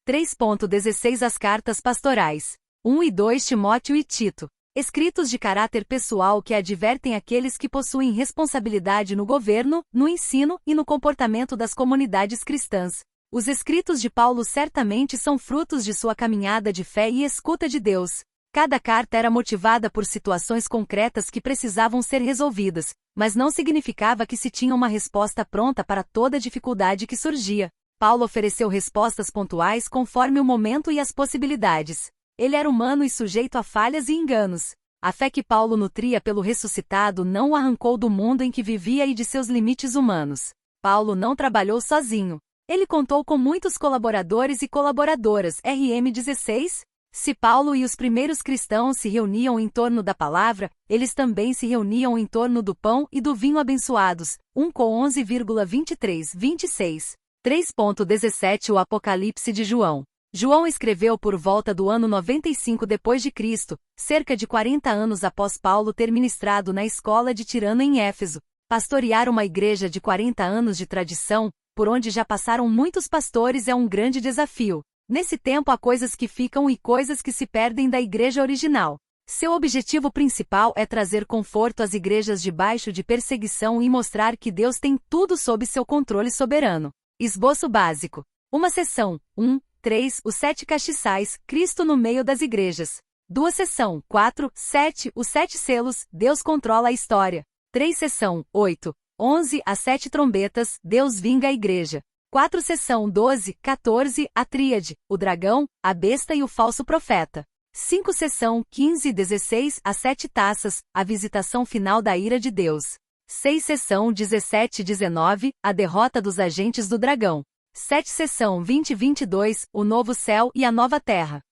3.16 As cartas pastorais. 1 e 2 Timóteo e Tito. Escritos de caráter pessoal que advertem aqueles que possuem responsabilidade no governo, no ensino e no comportamento das comunidades cristãs. Os escritos de Paulo certamente são frutos de sua caminhada de fé e escuta de Deus. Cada carta era motivada por situações concretas que precisavam ser resolvidas, mas não significava que se tinha uma resposta pronta para toda dificuldade que surgia. Paulo ofereceu respostas pontuais conforme o momento e as possibilidades. Ele era humano e sujeito a falhas e enganos. A fé que Paulo nutria pelo ressuscitado não o arrancou do mundo em que vivia e de seus limites humanos. Paulo não trabalhou sozinho. Ele contou com muitos colaboradores e colaboradoras. RM 16. Se Paulo e os primeiros cristãos se reuniam em torno da palavra, eles também se reuniam em torno do pão e do vinho abençoados. 1 Com 11,23-26. 3.17 O Apocalipse de João. João escreveu por volta do ano 95 d.C., cerca de 40 anos após Paulo ter ministrado na escola de Tirano em Éfeso. Pastorear uma igreja de 40 anos de tradição, por onde já passaram muitos pastores, é um grande desafio. Nesse tempo há coisas que ficam e coisas que se perdem da igreja original. Seu objetivo principal é trazer conforto às igrejas debaixo de perseguição e mostrar que Deus tem tudo sob seu controle soberano. Esboço básico. Uma seção. 1, 3. Os 7 castiçais, Cristo no meio das igrejas. 2 seção. 4, 7. Os 7 selos, Deus controla a história. 3 seção. 8, 11. As 7 trombetas, Deus vinga a igreja. 4 seção 12, 14, a tríade, o dragão, a besta e o falso profeta. 5 seção 15 e 16, as 7 taças, a visitação final da ira de Deus. 6 seção 17 e 19, a derrota dos agentes do dragão. 7 seção 20 e 22, o novo céu e a nova terra.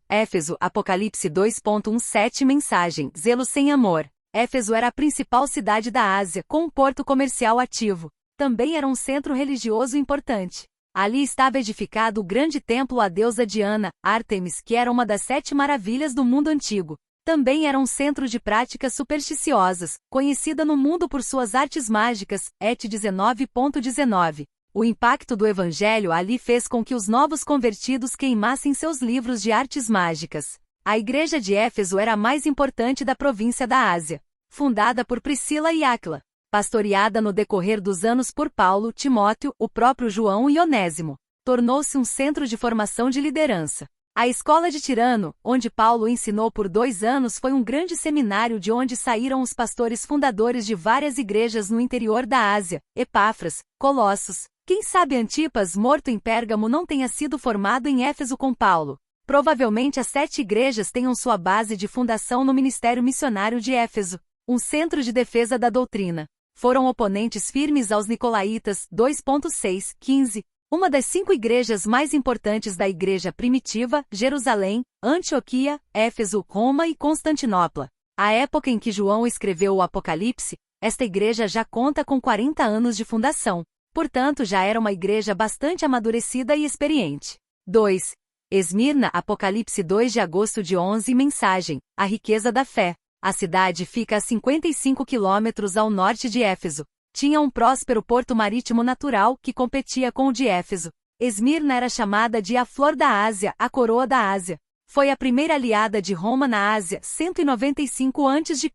Éfeso, Apocalipse 2.17 Mensagem, zelo sem amor. Éfeso era a principal cidade da Ásia, com um porto comercial ativo. Também era um centro religioso importante. Ali estava edificado o grande templo à deusa Diana, Ártemis, que era uma das 7 maravilhas do mundo antigo. Também era um centro de práticas supersticiosas, conhecida no mundo por suas artes mágicas, Et 19.19. O impacto do evangelho ali fez com que os novos convertidos queimassem seus livros de artes mágicas. A igreja de Éfeso era a mais importante da província da Ásia. Fundada por Priscila e Áquila. Pastoreada no decorrer dos anos por Paulo, Timóteo, o próprio João e Onésimo. Tornou-se um centro de formação de liderança. A escola de Tirano, onde Paulo ensinou por 2 anos, foi um grande seminário de onde saíram os pastores fundadores de várias igrejas no interior da Ásia, Epáfras, Colossos. Quem sabe Antipas, morto em Pérgamo, não tenha sido formado em Éfeso com Paulo. Provavelmente as 7 igrejas tenham sua base de fundação no ministério missionário de Éfeso, um centro de defesa da doutrina. Foram oponentes firmes aos nicolaítas. 2.6-15. Uma das 5 igrejas mais importantes da igreja primitiva, Jerusalém, Antioquia, Éfeso, Roma e Constantinopla. À época em que João escreveu o Apocalipse, esta igreja já conta com 40 anos de fundação. Portanto, já era uma igreja bastante amadurecida e experiente. 2. Esmirna, Apocalipse 2 de agosto de 11 Mensagem, a riqueza da fé. A cidade fica a 55 quilômetros ao norte de Éfeso. Tinha um próspero porto marítimo natural que competia com o de Éfeso. Esmirna era chamada de a Flor da Ásia, a Coroa da Ásia. Foi a primeira aliada de Roma na Ásia, 195 a.C.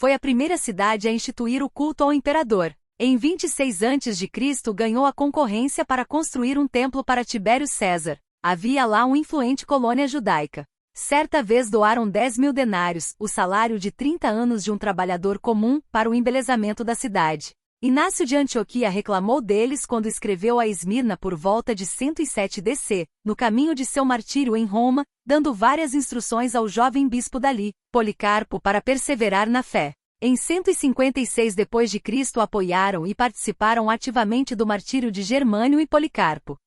Foi a primeira cidade a instituir o culto ao imperador. Em 26 a.C. ganhou a concorrência para construir um templo para Tibério César. Havia lá uma influente colônia judaica. Certa vez doaram 10.000 denários, o salário de 30 anos de um trabalhador comum, para o embelezamento da cidade. Inácio de Antioquia reclamou deles quando escreveu a Esmirna por volta de 107 DC, no caminho de seu martírio em Roma, dando várias instruções ao jovem bispo dali, Policarpo, para perseverar na fé. Em 156 d.C. apoiaram e participaram ativamente do martírio de Germânio e Policarpo.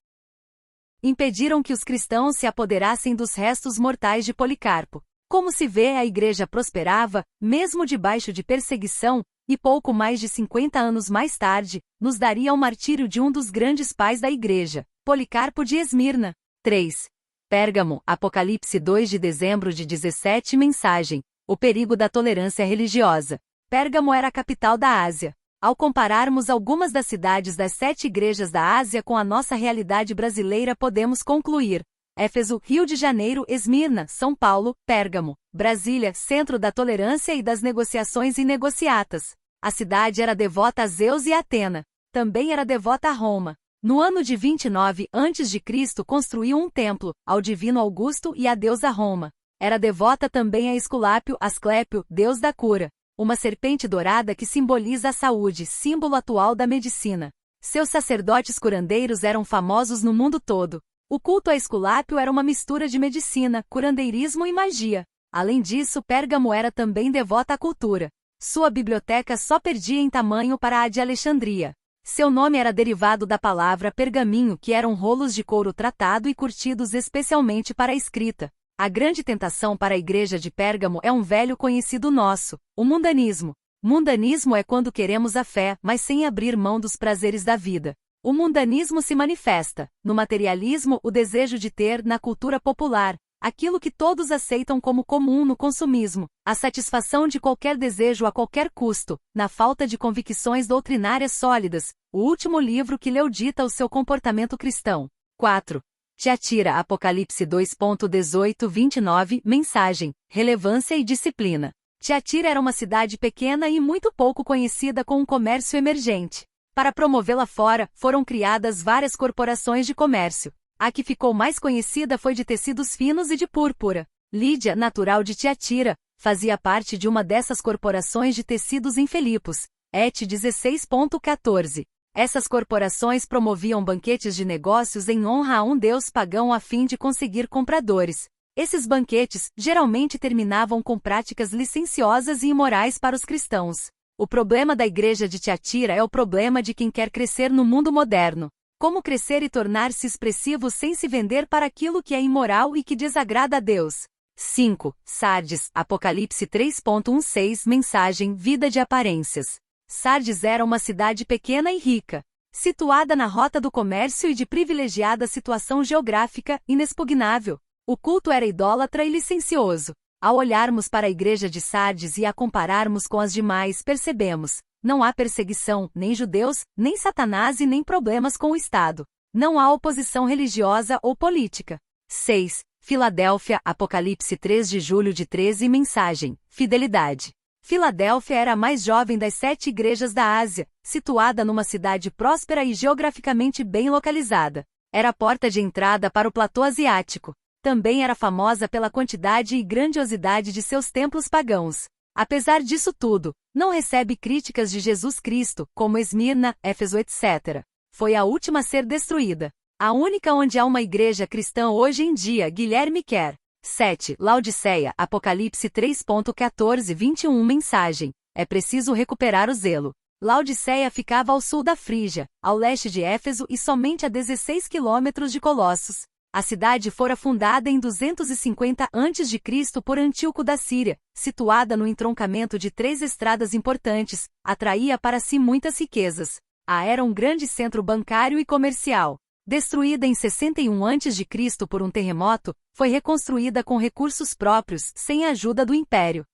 Impediram que os cristãos se apoderassem dos restos mortais de Policarpo. Como se vê, a igreja prosperava, mesmo debaixo de perseguição, e pouco mais de 50 anos mais tarde, nos daria o martírio de um dos grandes pais da igreja, Policarpo de Esmirna. 3. Pérgamo, Apocalipse 2 de dezembro de 17. Mensagem: o perigo da tolerância religiosa. Pérgamo era a capital da Ásia. Ao compararmos algumas das cidades das 7 igrejas da Ásia com a nossa realidade brasileira, podemos concluir: Éfeso, Rio de Janeiro, Esmirna, São Paulo, Pérgamo, Brasília, centro da tolerância e das negociações inegociatas. A cidade era devota a Zeus e a Atena. Também era devota a Roma. No ano de 29 a.C. construiu um templo, ao divino Augusto e à deusa Roma. Era devota também a Esculápio, Asclépio, deus da cura. Uma serpente dourada que simboliza a saúde, símbolo atual da medicina. Seus sacerdotes curandeiros eram famosos no mundo todo. O culto a Esculápio era uma mistura de medicina, curandeirismo e magia. Além disso, Pérgamo era também devota à cultura. Sua biblioteca só perdia em tamanho para a de Alexandria. Seu nome era derivado da palavra pergaminho, que eram rolos de couro tratado e curtidos especialmente para a escrita. A grande tentação para a igreja de Pérgamo é um velho conhecido nosso: o mundanismo. Mundanismo é quando queremos a fé, mas sem abrir mão dos prazeres da vida. O mundanismo se manifesta, no materialismo, o desejo de ter, na cultura popular, aquilo que todos aceitam como comum, no consumismo, a satisfação de qualquer desejo a qualquer custo, na falta de convicções doutrinárias sólidas. O último livro que leu dita o seu comportamento cristão. 4. Tiatira, Apocalipse 2.18-29, mensagem: relevância e disciplina. Tiatira era uma cidade pequena e muito pouco conhecida, com um comércio emergente. Para promovê-la fora, foram criadas várias corporações de comércio. A que ficou mais conhecida foi de tecidos finos e de púrpura. Lídia, natural de Tiatira, fazia parte de uma dessas corporações de tecidos em Filipos, Et 16.14. Essas corporações promoviam banquetes de negócios em honra a um deus pagão a fim de conseguir compradores. Esses banquetes, geralmente terminavam com práticas licenciosas e imorais para os cristãos. O problema da igreja de Tiatira é o problema de quem quer crescer no mundo moderno. Como crescer e tornar-se expressivo sem se vender para aquilo que é imoral e que desagrada a Deus. 5. Sardes, Apocalipse 3.16, mensagem: vida de aparências. Sardes era uma cidade pequena e rica, situada na rota do comércio e de privilegiada situação geográfica, inexpugnável. O culto era idólatra e licencioso. Ao olharmos para a igreja de Sardes e a compararmos com as demais, percebemos: não há perseguição, nem judeus, nem Satanás e nem problemas com o Estado. Não há oposição religiosa ou política. 6. Filadélfia, Apocalipse 3 de julho de 13, mensagem: fidelidade. Filadélfia era a mais jovem das 7 igrejas da Ásia, situada numa cidade próspera e geograficamente bem localizada. Era a porta de entrada para o platô asiático. Também era famosa pela quantidade e grandiosidade de seus templos pagãos. Apesar disso tudo, não recebe críticas de Jesus Cristo, como Esmirna, Éfeso, etc. Foi a última a ser destruída. A única onde há uma igreja cristã hoje em dia, Guilherme Kerr. 7. Laodiceia, Apocalipse 3.14-21, mensagem: é preciso recuperar o zelo. Laodiceia ficava ao sul da Frígia, ao leste de Éfeso e somente a 16 quilômetros de Colossos. A cidade fora fundada em 250 a.C. por Antíoco da Síria, situada no entroncamento de 3 estradas importantes, atraía para si muitas riquezas. Era um grande centro bancário e comercial. Destruída em 61 a.C. por um terremoto, foi reconstruída com recursos próprios, sem a ajuda do Império.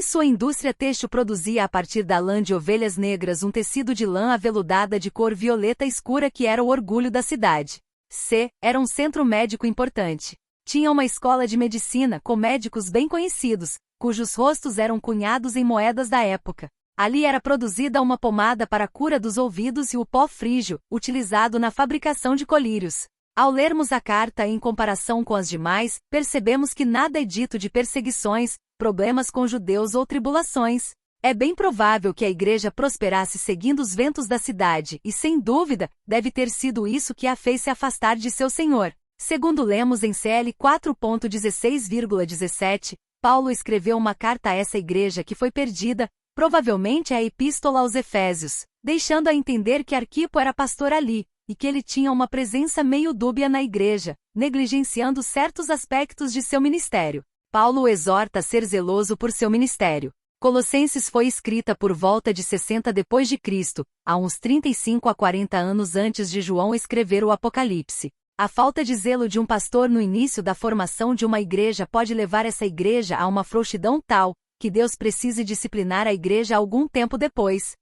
Sua indústria têxtil produzia a partir da lã de ovelhas negras um tecido de lã aveludada de cor violeta escura que era o orgulho da cidade. Era um centro médico importante. Tinha uma escola de medicina com médicos bem conhecidos, cujos rostos eram cunhados em moedas da época. Ali era produzida uma pomada para a cura dos ouvidos e o pó frígio, utilizado na fabricação de colírios. Ao lermos a carta em comparação com as demais, percebemos que nada é dito de perseguições, problemas com judeus ou tribulações. É bem provável que a igreja prosperasse seguindo os ventos da cidade e, sem dúvida, deve ter sido isso que a fez se afastar de seu Senhor. Segundo lemos em CL 4.16,17, Paulo escreveu uma carta a essa igreja que foi perdida, provavelmente a Epístola aos Efésios, deixando a entender que Arquipo era pastor ali, e que ele tinha uma presença meio dúbia na igreja, negligenciando certos aspectos de seu ministério. Paulo o exorta a ser zeloso por seu ministério. Colossenses foi escrita por volta de 60 depois de Cristo, a uns 35 a 40 anos antes de João escrever o Apocalipse. A falta de zelo de um pastor no início da formação de uma igreja pode levar essa igreja a uma frouxidão tal, que Deus precise disciplinar a igreja algum tempo depois.